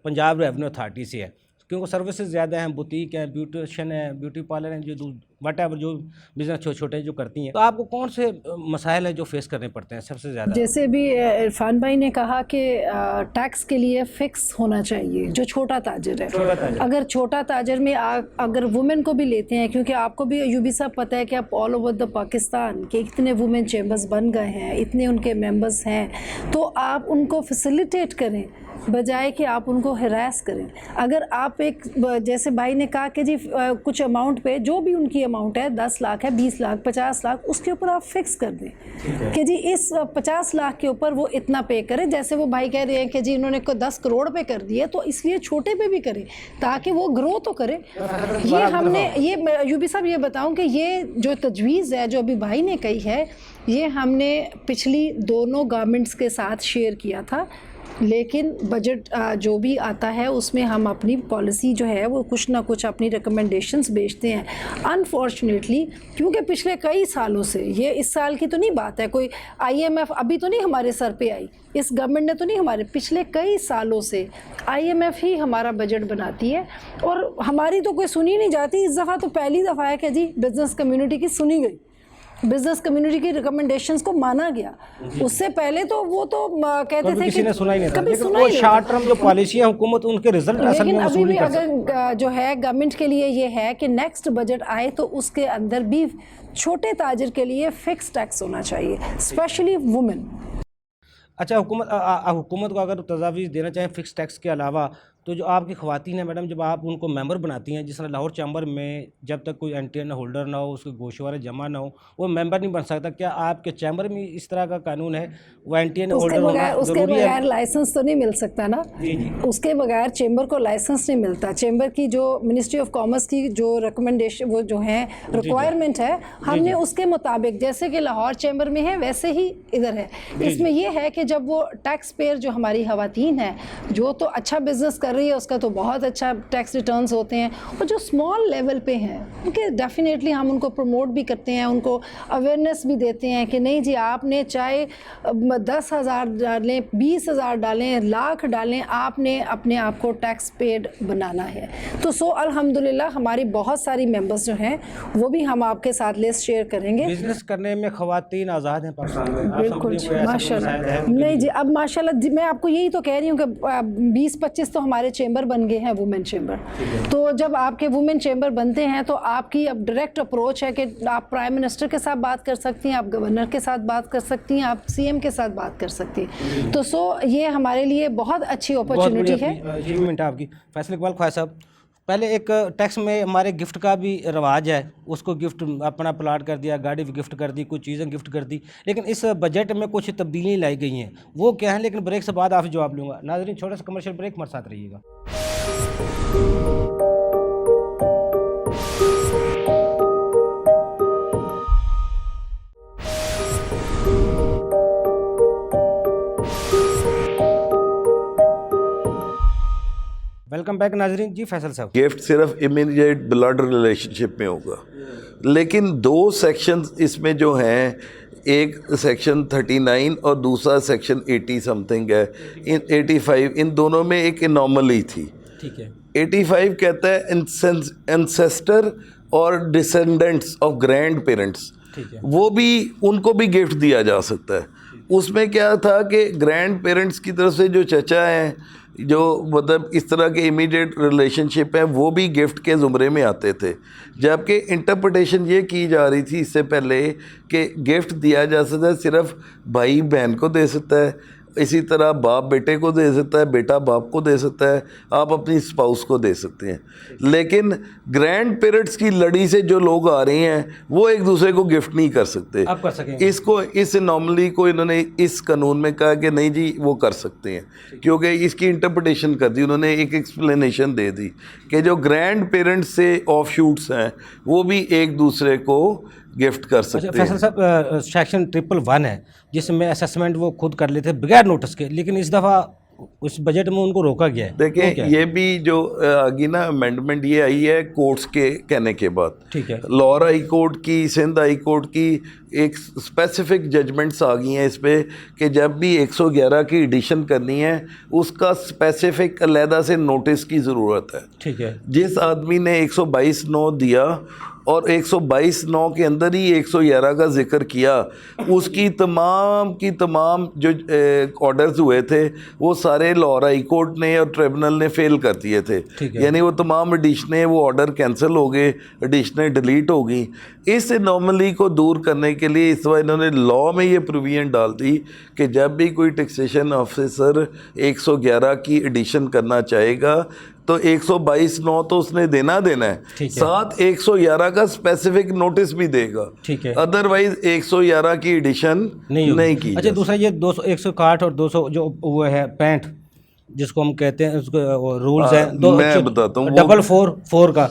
पंजाब रेवेन्यू अथॉरिटी से है, क्योंकि सर्विसेज ज़्यादा हैं, बुटीक है, ब्यूटिशियन है, ब्यूटी पार्लर है, जो वट एवर जो बिजनेस छोटे छोटे जो करती हैं, तो आपको कौन से मसाइल हैं जो फेस करने पड़ते हैं सबसे ज़्यादा? जैसे भी इरफान भाई ने कहा कि टैक्स के लिए फिक्स होना चाहिए जो छोटा ताजर है। अगर छोटा ताजर में अगर वुमेन को भी लेते हैं, क्योंकि आपको भी यूबी साहब पता है कि आप ऑल ओवर द पाकिस्तान के इतने वुमेन चैम्बर्स बन गए हैं, इतने उनके मेंबर्स हैं, तो आप उनको फैसिलिटेट करें बजाय कि आप उनको हरास करें। अगर आप एक, जैसे भाई ने कहा कि जी कुछ अमाउंट पे, जो भी उनकी अमाउंट है, 10 लाख है, 20 लाख, 50 लाख, उसके ऊपर आप फिक्स कर दें कि जी इस 50 लाख के ऊपर वो इतना पे करें। जैसे वो भाई कह रहे हैं कि जी इन्होंने को 10 करोड़ पे कर दिए, तो इसलिए छोटे पे भी करें ताकि वो ग्रो तो करे। ये हमने, ये यूबी साहब ये बताऊं कि ये जो तजवीज़ है जो अभी भाई ने कही है, ये हमने पिछली दोनों गवर्नमेंट्स के साथ शेयर किया था, लेकिन बजट जो भी आता है उसमें हम अपनी पॉलिसी जो है वो कुछ ना कुछ अपनी रिकमेंडेशंस भेजते हैं। अनफॉर्चुनेटली क्योंकि पिछले कई सालों से, ये इस साल की तो नहीं बात है, कोई IMF अभी तो नहीं हमारे सर पे आई, इस गवर्नमेंट ने तो नहीं, हमारे पिछले कई सालों से IMF ही हमारा बजट बनाती है और हमारी तो कोई सुनी नहीं जाती। इस दफ़ा तो पहली दफ़ा है कि जी बिज़नेस कम्युनिटी की सुनी गई, बिजनेस कम्युनिटी की रिकमेंडेशंस को माना गया। उससे पहले तो वो तो कहते थे कि सुना ही नहीं था, कभी सुना वो ही शॉर्ट टर्म जो पॉलिसी है हुकूमत, उनके रिजल्ट असल लेकिन में अभी वसूल भी नहीं कर अगर जो है गवर्नमेंट के लिए ये है कि नेक्स्ट बजट आए तो उसके अंदर भी छोटे ताजिर के लिए फिक्स टैक्स होना चाहिए, स्पेशली वुमेन। अच्छा, हुकूमत को अगर तजावीज़ देना चाहें फिक्स टैक्स के अलावा, तो जो आपकी ख़वातीन हैं मैडम, जब आप उनको मेंबर बनाती हैं, जिस तरह लाहौर चैम्बर में जब तक कोई NTN होल्डर ना हो, उसके गोशवारे जमा ना हो, वो मेंबर नहीं बन सकता। क्या आपके चैम्बर में इस तरह का कानून है? वो NTN होल्डर होना उसके बगैर लाइसेंस तो नहीं मिल सकता ना। जी जी। उसके बगैर चैम्बर को लाइसेंस नहीं मिलता। चैम्बर की जो मिनिस्ट्री ऑफ कॉमर्स की जो रिकमेंडेशन, वो जो है रिक्वायरमेंट है, हमने उसके मुताबिक, जैसे कि लाहौर चैम्बर में है वैसे ही इधर है। इसमें यह है कि जब वो टैक्स पेयर जो हमारी ख़वातीन है, जो तो अच्छा बिजनेस कर रही है, उसका तो बहुत अच्छा टैक्स रिटर्न्स होते हैं, और जो स्मॉल लेवल पे हैं उनके डेफिनेटली हम उनको प्रमोट भी करते हैं, उनको अवेयरनेस भी देते हैं कि नहीं जी, आपने चाहे 10,000 डालें, 20,000 डालें, लाख डालें, आपने अपने आप को टैक्स पेड बनाना है। तो अल्हम्दुलिल्लाह हमारी बहुत सारी मेंबर्स जो हैं वो भी हम आपके साथ लिस्ट शेयर करेंगे। बिजनेस करने में ख़वातीन आज़ाद हैं पाकिस्तान में? बिल्कुल माशाल्लाह। नहीं जी, अब माशाल्लाह मैं आपको यही तो कह रही हूँ कि 20-25 तो हमारे चैम्बर बन गए हैं, वुमेन चैम्बर। तो जब आपके वुमेन चैम्बर बनते हैं तो आपकी अब डायरेक्ट अप्रोच है कि आप प्राइम मिनिस्टर के साथ बात कर सकती हैं, आप गवर्नर के साथ बात कर सकती हैं, आप CM के साथ बात कर सकती हैं। तो ये हमारे लिए बहुत अच्छी अपॉर्चुनिटी है। अचीवमेंट है आपकी। फैसल इकबाल ख्वाजा साहब, पहले एक टैक्स में हमारे गिफ्ट का भी रवाज है, उसको गिफ्ट अपना प्लाट कर दिया, गाड़ी भी गिफ्ट कर दी, कुछ चीज़ें गिफ्ट कर दी, लेकिन इस बजट में कुछ तब्दीलियाँ लाई गई हैं, वो क्या है? लेकिन ब्रेक से बाद आप जवाब लूँगा। नाज़रीन, छोटा सा कमर्शियल ब्रेक, हमारे साथ रहिएगा। वेलकम बैक नाजरीन। जी फैसल साहब, गिफ्ट सिर्फ इमीडिएट ब्लड रिलेशनशिप में होगा, लेकिन 2 सेक्शंस इसमें जो हैं, एक सेक्शन 39 और दूसरा सेक्शन 80 समथिंग है, इन 85, इन दोनों में एक एनॉमली थी। ठीक है। 85 कहता है एंसेस्टर और डिसेंडेंट्स ऑफ ग्रैंड पेरेंट्स, वो भी, उनको भी गिफ्ट दिया जा सकता है। उसमें क्या था कि ग्रैंड पेरेंट्स की तरफ से जो चचा हैं जो मतलब इस तरह के इमीडिएट रिलेशनशिप हैं वो भी गिफ्ट के ज़ुमरे में आते थे, जबकि इंटरप्रिटेशन ये की जा रही थी इससे पहले कि गिफ्ट दिया जा सकता है सिर्फ भाई बहन को दे सकता है, इसी तरह बाप बेटे को दे सकता है, बेटा बाप को दे सकता है, आप अपनी स्पाउस को दे सकते हैं। लेकिन ग्रैंड पेरेंट्स की लड़ी से जो लोग आ रहे हैं वो एक दूसरे को गिफ्ट नहीं कर सकते। आप कर सकेंगे इसको, इस नॉर्मली को इन्होंने इस कानून में कहा कि नहीं जी वो कर सकते हैं, क्योंकि इसकी इंटरप्रिटेशन कर दी उन्होंने, एक एक्सप्लेनेशन दे दी कि जो ग्रैंड पेरेंट्स से ऑफ शूट्स हैं वो भी एक दूसरे को गिफ्ट कर सकते फैसल हैं। साहब, सेक्शन 111 है जिसमें असेसमेंट वो खुद कर लेते बगैर नोटिस के, लेकिन इस दफ़ा उस बजट में उनको रोका गया है। देखिए ये भी जो आगे ना अमेंडमेंट ये आई है कोर्ट्स के कहने के बाद। ठीक है। लाहौर हाई कोर्ट की, सिंध हाई कोर्ट की एक स्पेसिफिक जजमेंट्स आ गई हैं इस पे कि जब भी 111 की एडिशन करनी है उसका स्पेसिफिक अलहदा से नोटिस की ज़रूरत है। ठीक है। जिस आदमी ने 122(9) दिया और 122(9) के अंदर ही 111 का जिक्र किया, उसकी तमाम की तमाम जो ऑर्डर्स हुए थे वो सारे लाहौर हाई कोर्ट ने और ट्रिब्यूनल ने फेल कर दिए थे। यानी वो तमाम एडिशनें, वो ऑर्डर कैंसिल हो गए, एडिशनें डिलीट हो गई। इस एनॉमली को दूर करने के लिए इस बार इन्होंने लॉ में ये प्रोविजन डाल दी कि जब भी कोई टैक्सेशन ऑफिसर 111 की एडिशन करना चाहेगा तो 122(9) तो उसने देना है, साथ 111 का स्पेसिफिक नोटिस भी देगा। ठीक है। अदरवाइज 111 की एडिशन नहीं की। अच्छा, दूसरा ये 200, 161 और 200 जो वो है 65 जिसको हम कहते हैं, उसको रूल्स हैं मैं बताता हूँ 444 का,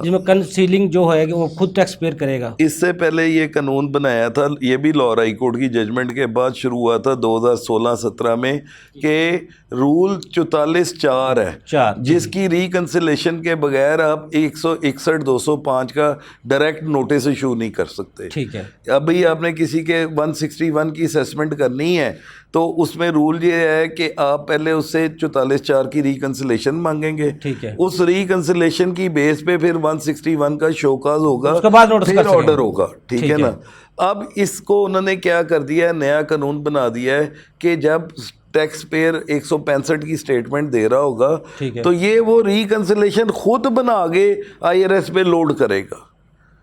जिसमें कंसीलिंग जो है कि वो खुद टैक्स पेयर करेगा। इससे पहले ये कानून बनाया था, ये भी लाहौर हाई कोर्ट की जजमेंट के बाद शुरू हुआ था 2016-17 में, कि रूल 44(4) है जिसकी रिकंसिलेशन के बगैर आप 161(205) का डायरेक्ट नोटिस इशू नहीं कर सकते। ठीक है। अभी आपने किसी के 161 की असेसमेंट करनी है तो उसमें रूल ये है कि आप पहले उससे 44(4) की रिकंसिलेशन मांगेंगे। ठीक है। उस रिकंसिलेशन की बेस पे फिर 161 का शोकाज होगा, उसके बाद नोटिस फिर कर ऑर्डर सकेंगे। होगा। ठीक है ना। अब इसको उन्होंने क्या कर दिया है, नया कानून बना दिया है कि जब टैक्स पेयर 165 की स्टेटमेंट दे रहा होगा तो ये वो रिकंसिलेशन खुद बना के IRS पे लोड करेगा,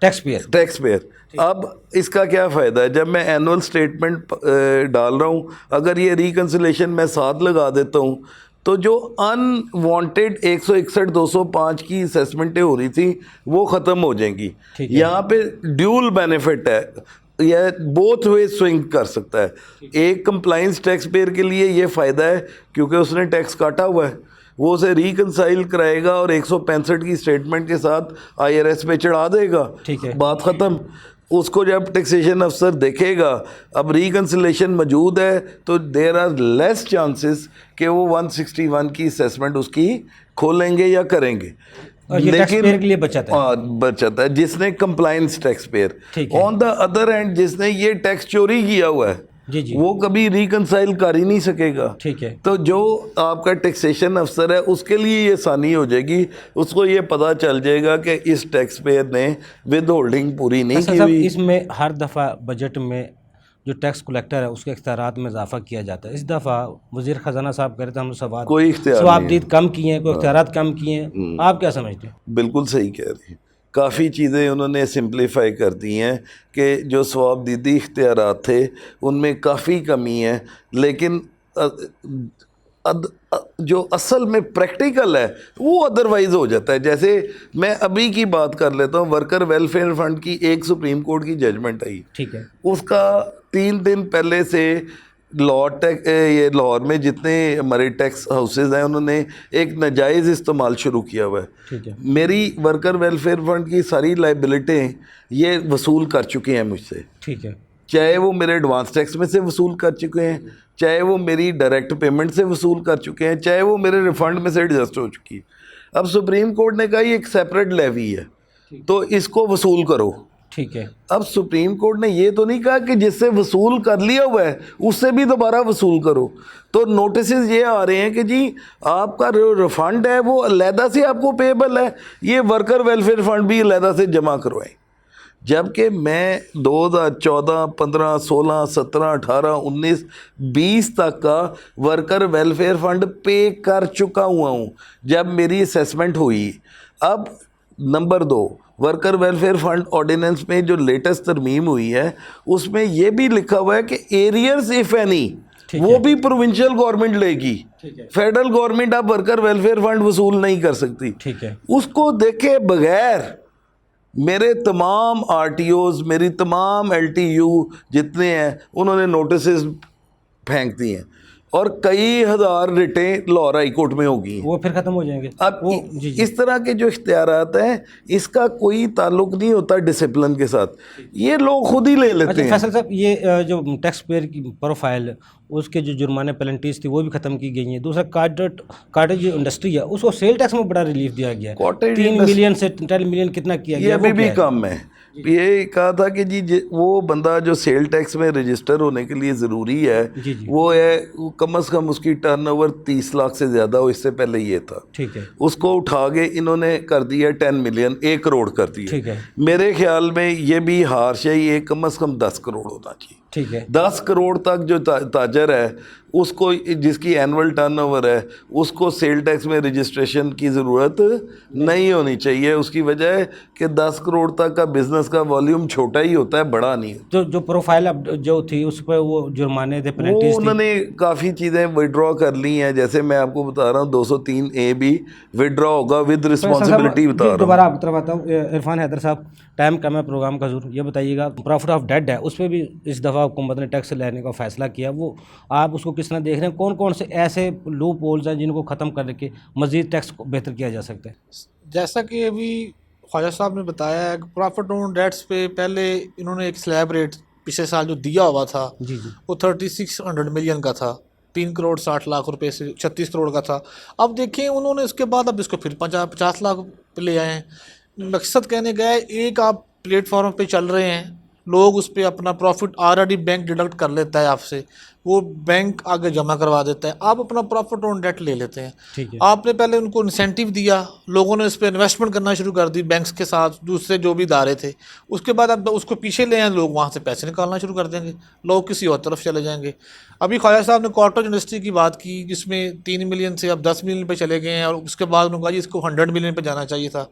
टैक्स पेयर। अब इसका क्या फ़ायदा है, जब मैं एनुअल स्टेटमेंट डाल रहा हूँ, अगर ये रिकंसिलेशन मैं साथ लगा देता हूँ तो जो अनवांटेड 161(205) की असेसमेंटें हो रही थी वो ख़त्म हो जाएंगी। यहाँ पे ड्यूल बेनिफिट है, यह बोथ वे स्विंग कर सकता है। एक कंप्लाइंस टैक्स पेयर के लिए ये फ़ायदा है क्योंकि उसने टैक्स काटा हुआ है, वो उसे रिकंसाइल कराएगा और 165 की स्टेटमेंट के साथ IRS पे चढ़ा देगा। ठीक है। बात ख़त्म। उसको जब टैक्सेशन अफसर देखेगा अब रिकंसिलेशन मौजूद है तो देयर आर लेस चांसेस कि वो 161 की असेसमेंट उसकी खोलेंगे या करेंगे। लेकिन के लिए बचत है, बचत है जिसने compliance tax payer. On the other hand जिसने ये टैक्स चोरी किया हुआ है जी। वो कभी रिकंसाइल कर ही नहीं सकेगा। ठीक है। तो जो आपका टैक्सेशन अफसर है उसके लिए ये आसानी हो जाएगी, उसको ये पता चल जाएगा कि इस टैक्स पेयर ने विद होल्डिंग पूरी नहीं की हुई। इसमें हर दफ़ा बजट में जो टैक्स कलेक्टर है उसके इख्तियारात में इजाफा किया जाता है। इस दफ़ा वज़ीर ख़जाना साहब कह रहे थे हम सवाबदीद कम किए हैं, कोई इख्तियारात कम किए हैं, आप क्या समझते हैं? बिल्कुल सही कह रही हैं। काफ़ी चीज़ें उन्होंने सिंप्लीफाई कर दी हैं कि जो सवाबदीदी इख्तियारात थे उनमें काफ़ी कमी है, लेकिन जो असल में प्रैक्टिकल है वो अदरवाइज़ हो जाता है। जैसे मैं अभी की बात कर लेता हूँ, वर्कर वेलफेयर फंड की एक सुप्रीम कोर्ट की जजमेंट आई। ठीक है। उसका 3 दिन पहले से ये लाहौर में जितने हमारे टैक्स हाउसेज हैं उन्होंने एक नाजायज़ इस्तेमाल शुरू किया हुआ है। ठीक है। मेरी वर्कर वेलफेयर फंड की सारी लाइबिलिटीं ये वसूल कर चुके हैं मुझसे। ठीक है। चाहे वो मेरे एडवांस टैक्स में से वसूल कर चुके हैं, चाहे वो मेरी डायरेक्ट पेमेंट से वसूल कर चुके हैं, चाहे वो मेरे रिफंड में से एडजस्ट हो चुकी है। अब सुप्रीम कोर्ट ने कहा ये एक सेपरेट लेवी है तो इसको वसूल करो। ठीक है। अब सुप्रीम कोर्ट ने ये तो नहीं कहा कि जिससे वसूल कर लिया हुआ है उससे भी दोबारा वसूल करो। तो नोटिस ये आ रहे हैं कि जी आपका जो रिफंड है वो अलहदा से आपको पेएबल है, ये वर्कर वेलफेयर फंड भी अलहदा से जमा करवाएं। जबकि मैं 2014, 15, 16, 17, 18, 19, 20 तक का वर्कर वेलफेयर फ़ंड पे कर चुका हुआ हूँ जब मेरी असेसमेंट हुई। अब number 2, worker welfare fund ordinance में जो लेटेस्ट तरमीम हुई है उसमें ये भी लिखा हुआ है कि एरियर्स इफ़ एनी वो भी प्रोविंशियल गवर्नमेंट लेगी, फेडरल गवर्नमेंट अब वर्कर वेलफेयर फंड वसूल नहीं कर सकती। ठीक है। उसको देखे बगैर मेरे तमाम आरटीओज, मेरी तमाम एलटीयू जितने हैं उन्होंने नोटिसेस फेंक दिए हैं और कई हज़ार रिटें लाहौर हाई कोर्ट में होगी। वो फिर ख़त्म हो जाएंगे। अब वो जी जी इस तरह के जो इख्तियारात हैं इसका कोई ताल्लुक नहीं होता डिसिप्लिन के साथ, ये लोग खुद ही ले लेते अच्छा हैं। फैसल साहब, ये जो टैक्स पेयर की प्रोफाइल उसके जो जुर्माने पेनल्टीज थी वो भी ख़त्म की गई हैं। दूसरा कॉटेज जो इंडस्ट्री है उसको सेल टैक्स में बड़ा रिलीफ दिया गया है। कॉटेज 3 मिलियन से 10 मिलियन कितना किया ये गया? अभी वो भी क्या है? कम है। ये कहा था कि जी वो बंदा जो सेल टैक्स में रजिस्टर होने के लिए ज़रूरी है जी जी वो है कम से कम उसकी टर्नओवर 30 लाख से ज़्यादा हो, इससे पहले ये था। ठीक है। उसको उठा के इन्होंने कर दिया 10 मिलियन, 1 करोड़ कर दिया। ठीक है। मेरे ख्याल में ये भी हार्श है, ये कम से कम 10 करोड़ होना चाहिए। ठीक है। 10 करोड़ तक जो ताजर है उसको, जिसकी एनुअल टर्नओवर है, उसको सेल टैक्स में रजिस्ट्रेशन की ज़रूरत नहीं होनी चाहिए। उसकी वजह है कि 10 करोड़ तक का बिजनेस का वॉल्यूम छोटा ही होता है, बड़ा नहीं। जो प्रोफाइल अब जो थी उस पर वो जुर्माने थे, वो पेनल्टीज थी। उन्होंने काफ़ी चीज़ें विड्रॉ कर ली हैं, जैसे मैं आपको बता रहा हूँ 203A भी विड्रॉ होगा विद रिस्पॉन्सिबिलिटी बता रहा हूँ। दोबारा आप बताता हूँ इरफान हैदर साहब, टाइम कम है प्रोग्राम का ज़रूर, ये बताइएगा प्रॉफिट ऑफ डेड है उस पर भी इस दफ़ा हुकूमत ने टैक्स लेने का फ़ैसला किया, वो आप उसको किस तरह देख रहे हैं? कौन कौन से ऐसे लूप होल्स हैं जिनको ख़त्म करके मज़ीद टैक्स को बेहतर किया जा सकता है? जैसा कि अभी ख्वाजा साहब ने बताया कि प्रॉफिट ऑन डेट्स पे पहले इन्होंने एक स्लैब रेट पिछले साल जो दिया हुआ था जी जी वो 3600 मिलियन का था, 3 करोड़ 60 लाख रुपए से 36 करोड़ का था। अब देखिए उन्होंने उसके बाद अब इसको फिर 50 लाख पे ले आए हैं। मकसद कहने का है, एक आप प्लेटफॉर्म पे चल रहे हैं, लोग उस पर अपना प्रॉफिट ऑलरेडी बैंक डिडक्ट कर लेता है आपसे, वो बैंक आगे जमा करवा देता है, आप अपना प्रॉफिट ऑन डेट ले लेते हैं। ठीक है। आपने पहले उनको इंसेंटिव दिया, लोगों ने इस पर इन्वेस्टमेंट करना शुरू कर दी बैंक्स के साथ, दूसरे जो भी इदारे थे, उसके बाद अब उसको पीछे ले आए, लोग वहाँ से पैसे निकालना शुरू कर देंगे, लोग किसी और तरफ चले जाएंगे। अभी ख्वाजा साहब ने कॉटेज इंडस्ट्री की बात की जिसमें 3 मिलियन से अब 10 मिलियन पे चले गए हैं और उसके बाद उन्होंने कहा जी इसको 100 मिलियन पे जाना चाहिए था।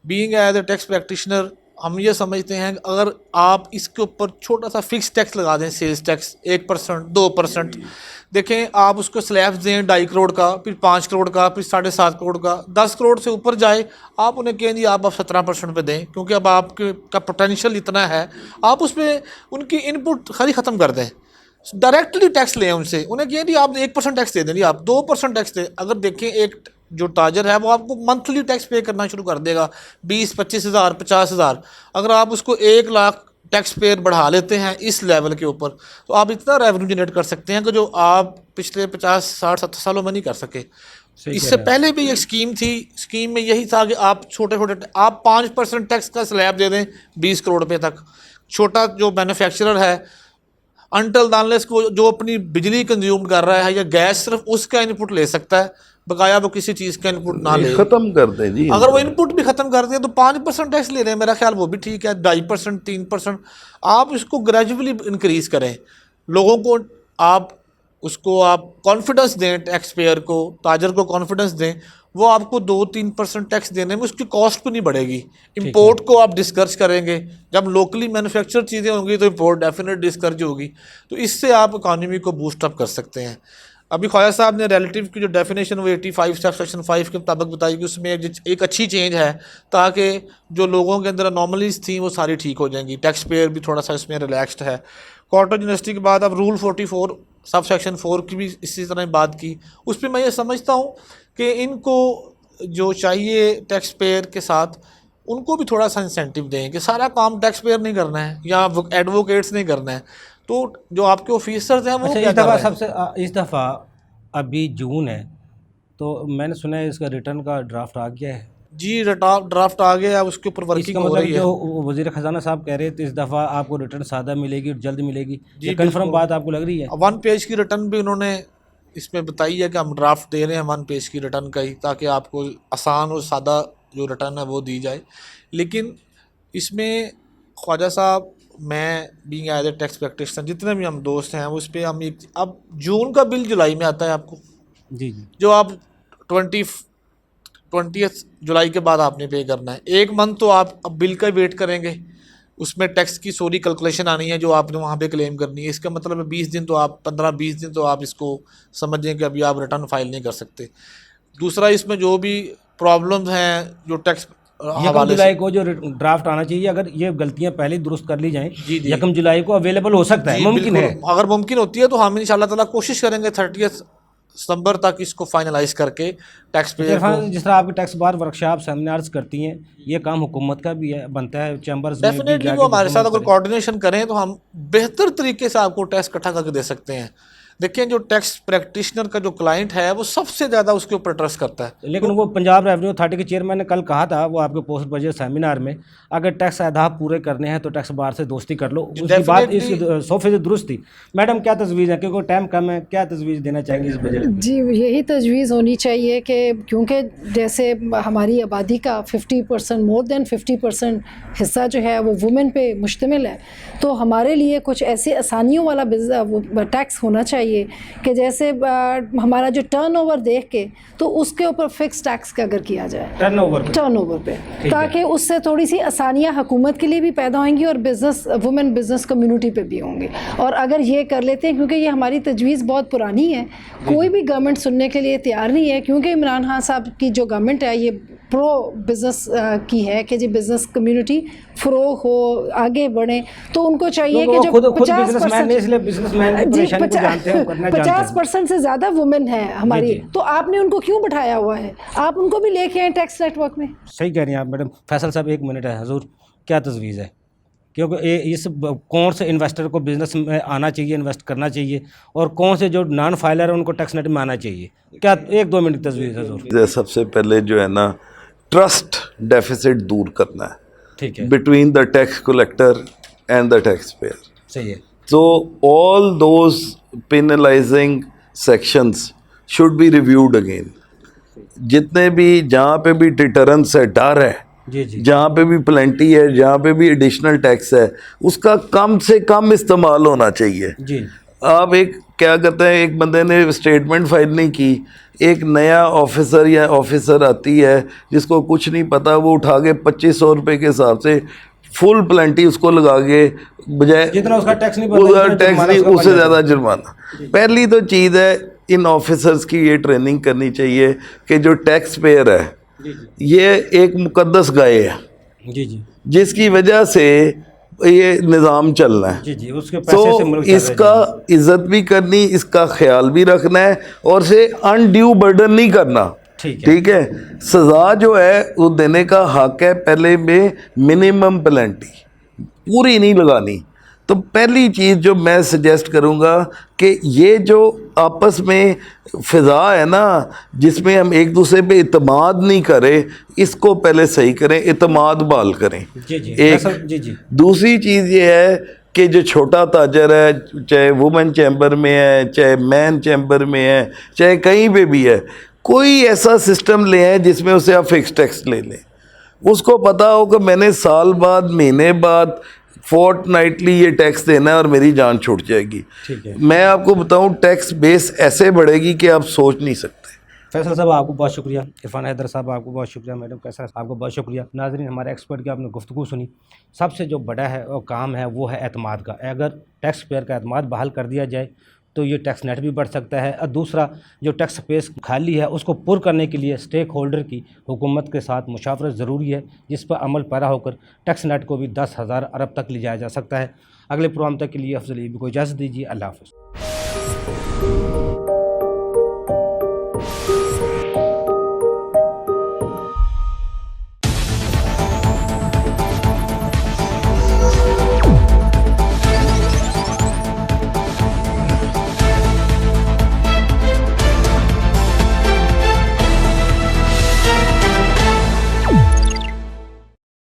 Being as a tax practitioner हम ये समझते हैं कि अगर आप इसके ऊपर छोटा सा फिक्स टैक्स लगा दें, सेल्स टैक्स 1%, 2%, देखें आप उसको स्लैब्स दें 2.5 करोड़ का, फिर 5 करोड़ का, फिर 7.5 करोड़ का, 10 करोड़ से ऊपर जाए आप उन्हें कहें जी आप 17% पे दें, क्योंकि अब आपके का पोटेंशियल इतना है, आप उस पर उनकी इनपुट खाली ख़त्म कर दें, डायरेक्टली टैक्स लें उनसे, उन्हें कहें जी आप 1% टैक्स दे दें, जी आप 2% टैक्स दें। अगर देखें एक जो ताजर है वो आपको मंथली टैक्स पे करना शुरू कर देगा 20-25 हज़ार 50 हज़ार। अगर आप उसको 1 लाख टैक्स पेयर बढ़ा लेते हैं इस लेवल के ऊपर तो आप इतना रेवेन्यू जनरेट कर सकते हैं कि जो आप पिछले 50, 60, 70 सालों में नहीं कर सके। इससे पहले भी एक स्कीम थी, स्कीम में यही था कि आप छोटे आप 5% टैक्स का स्लैब दे दें 20 करोड़ रुपये तक। छोटा जो मैन्युफैक्चरर है अनटिल अनलेस को जो अपनी बिजली कंज्यूम कर रहा है या गैस, सिर्फ उसका इनपुट ले सकता है, बकाया वो किसी चीज़ का इनपुट ना ले। ख़त्म कर दें जी। अगर वो इनपुट भी ख़त्म कर दें तो 5% टैक्स ले रहे हैं, मेरा ख्याल वो भी ठीक है। 2.5%, 3% आप इसको ग्रेजुअली इंक्रीज़ करें, लोगों को आप उसको आप कॉन्फिडेंस दें, टैक्स पेयर को, ताजर को कॉन्फिडेंस दें, वो आपको 2-3% टैक्स देने में उसकी कॉस्ट भी नहीं बढ़ेगी। इंपोर्ट को आप डिस्करेज करेंगे, जब लोकली मैन्युफैक्चर चीज़ें होंगी तो इंपोर्ट डेफिनेट डिस्करेज होगी, तो इससे आप इकानमी को बूस्ट अप कर सकते हैं। अभी ख्वाजा साहब ने रिलेटिव की जो डेफिनेशन वो 85 सेक्शन 5 के मुताबिक बताई कि उसमें एक अच्छी चेंज है ताकि जो लोगों के अंदर अनॉमलीज थी वो सारी ठीक हो जाएंगी। टैक्स पेयर भी थोड़ा सा इसमें रिलैक्सड है। कॉटेज यूनिवर्सिटी के बाद अब रूल 44 सब सेक्शन 4 की भी इसी तरह बात की, उस पर मैं ये समझता हूँ कि इनको जो चाहिए टैक्स पेयर के साथ उनको भी थोड़ा सा इंसेंटिव दें कि सारा काम टैक्स पेयर नहीं करना है या एडवोकेट्स नहीं करना है, तो जो आपके ऑफिसर्स हैं वो अच्छा, क्या इस कर दफ़ा रहे हैं? इस दफ़ा अभी जून है तो मैंने सुना है इसका रिटर्न का ड्राफ्ट आ गया है। जी ड्राफ्ट आ गया है, उसके ऊपर वर्किंग इसका हो मतलब रही है। जो वज़ीर ख़जाना साहब कह रहे थे इस दफ़ा आपको रिटर्न सादा मिलेगी, जल्द मिलेगी, ये बिल्कुल। कन्फर्म बात आपको लग रही है? 1 पेज की रिटर्न भी उन्होंने इसमें बताई है कि हम ड्राफ्ट दे रहे हैं 1 पेज की रिटर्न का ही, ताकि आपको आसान और सादा जो रिटर्न है वो दी जाए। लेकिन इसमें ख्वाजा साहब, मैं being as a tax practitioner, जितने भी हम दोस्त हैं उस पर हम एक, अब जून का बिल जुलाई में आता है आपको, जी जी जो आप 20 जुलाई के बाद आपने पे करना है। एक मंथ तो आप अब बिल का वेट करेंगे, उसमें टैक्स की सारी कैलकुलेशन आनी है जो आपने वहाँ पे क्लेम करनी है। इसका मतलब है 20 दिन तो आप 15-20 दिन तो आप इसको समझें कि अभी आप रिटर्न फाइल नहीं कर सकते। दूसरा, इसमें जो भी प्रॉब्लम्स हैं जो टैक्स यकम जुलाई को जो ड्राफ्ट आना चाहिए, अगर ये गलतियां पहले ही दुरुस्त कर ली जाएं, यकम जुलाई को अवेलेबल हो सकता है, मुमकिन है। अगर मुमकिन होती है तो हम इंशाल्लाह ताला कोशिश करेंगे 30 सितंबर तक इसको फाइनलाइज करके टैक्स पे। जिस तरह आपकी टैक्स बार वर्कशॉप सेमिनार्स करती हैं, ये काम हुकूमत का भी है, बनता है चैम्बर्स में डेफिनेटली वो हमारे साथ अगर कोऑर्डिनेशन करें तो हम बेहतर तरीके से आपको टैक्स इकट्ठा करके दे सकते हैं। देखिए, जो टैक्स प्रैक्टिशनर का जो क्लाइंट है वो सबसे ज़्यादा उसके ऊपर ट्रस्ट करता है। लेकिन वो पंजाब रेवेन्यू अथॉरिटी के चेयरमैन ने कल कहा था, वो आपके पोस्ट बजट सेमिनार में, अगर टैक्स अहदाफ पूरे करने हैं तो टैक्स बार से दोस्ती कर लो। उसकी बात इस 100% दुरुस्त थी। मैडम, क्या तजवीज़ है, क्योंकि टाइम कम है, क्या तजवीज़ देना चाहेंगे इस बजट में? जी, यही तजवीज़ होनी चाहिए कि क्योंकि जैसे हमारी आबादी का 50%, मोर देन 50% हिस्सा जो है वो वुमेन पे मुश्तमिल है, तो हमारे लिए कुछ ऐसे आसानियों वाला टैक्स होना चाहिए कि जैसे हमारा जो टर्नओवर देख के तो उसके ऊपर फिक्स टैक्स का अगर किया जाए टर्नओवर पे, ताकि उससे थोड़ी सी आसानियाँ हुकूमत के लिए भी पैदा होंगी और वुमेन बिज़नेस कम्युनिटी पे भी होंगी। और अगर ये कर लेते हैं, क्योंकि ये हमारी तजवीज़ बहुत पुरानी है, कोई भी गवर्नमेंट सुनने के लिए तैयार नहीं है, क्योंकि इमरान खान साहब की जो गवर्नमेंट है ये प्रो बिज़नेस की है कि जी बिज़नेस कम्युनिटी फ़रोग़ हो, आगे बढ़े। तो उनको चाहिए कि जो 50% से ज़्यादा वुमेन है हमारी, तो आपने उनको क्यों बैठाया हुआ है? आप उनको भी लेके आए टैक्स नेटवर्क में। सही कह रही हैं आप मैडम। फैसल साहब, 1 मिनट है हजूर, क्या तजवीज़ है, क्योंकि इस कौन से इन्वेस्टर को बिज़नेस में आना चाहिए, इन्वेस्ट करना चाहिए, और कौन से जो नॉन फाइलर है उनको टैक्स नेट में आना चाहिए? क्या 1-2 मिनट तजवीज़ हजूर? सबसे पहले जो है ना, ट्रस्ट डेफिसिट दूर करना है, ठीक है, between the tax collector and the tax pair. सही है। So all those penalizing sections should be reviewed again. जितने भी, जहाँ पे भी डिटरेंस है, डर है, जी जी, जहाँ पे भी प्लेंटी है, जहाँ पे भी एडिशनल टैक्स है, उसका कम से कम इस्तेमाल होना चाहिए जी। आप एक क्या कहते हैं, एक बंदे ने स्टेटमेंट फाइल नहीं की, एक नया ऑफिसर या ऑफिसर आती है जिसको कुछ नहीं पता, वो उठा के 2500 रुपये के हिसाब से फुल प्लेंटी उसको लगा के, बजाय जितना उसका टैक्स नहीं उससे ज़्यादा जुर्माना। पहली तो चीज़ है, इन ऑफिसर्स की ये ट्रेनिंग करनी चाहिए कि जो टैक्स पेयर है ये एक मुकद्दस गाय है, जी जी, जिसकी वजह से ये निज़ाम चलना है। जी जी, उसके पैसे से मुल्क चल रहा है। इसका इज्जत भी करनी, इसका ख्याल भी रखना है, और से अनड्यू बर्डन नहीं करना। ठीक है, सज़ा जो है वो देने का हक है, पहले में मिनिमम पेनल्टी पूरी नहीं लगानी। तो पहली चीज़ जो मैं सजेस्ट करूँगा कि ये जो आपस में फ़िज़ा है ना, जिसमें हम एक दूसरे पे इत्मीनान नहीं करें, इसको पहले सही करें, इत्मीनान बहाल करें। जी जी, जी जी। दूसरी चीज़ ये है कि जो छोटा ताजर है, चाहे वुमेन चैम्बर में है, चाहे मैन चैम्बर में है, चाहे कहीं पे भी है, कोई ऐसा सिस्टम ले आए जिसमें उसे आप फिक्स टैक्स ले लें। उसको पता हो कि मैंने साल बाद, महीने बाद, फोर्टनाइटली ये टैक्स देना है और मेरी जान छूट जाएगी। ठीक है, मैं आपको बताऊं, टैक्स बेस ऐसे बढ़ेगी कि आप सोच नहीं सकते। फैसल साहब आपको बहुत शुक्रिया, इरफान हैदर साहब आपको बहुत शुक्रिया, मैडम कैसा आपको बहुत शुक्रिया। नाज़रीन, हमारे एक्सपर्ट की आपने गुफ्तगू सुनी। सबसे जो बड़ा है और काम है वो है एतमाद का। अगर टैक्स पेयर का एतमाद बहाल कर दिया जाए तो ये टैक्स नेट भी बढ़ सकता है। और दूसरा, जो टैक्स स्पेस खाली है उसको पुर करने के लिए स्टेक होल्डर की हुकूमत के साथ मुशावरत ज़रूरी है, जिस पर अमल पैरा होकर टैक्स नेट को भी 10,000 अरब तक ले जाया जा सकता है। अगले प्रोग्राम तक के लिए अफजल ईबी को इजाज़त दीजिए। अल्लाह हाफ़िज़।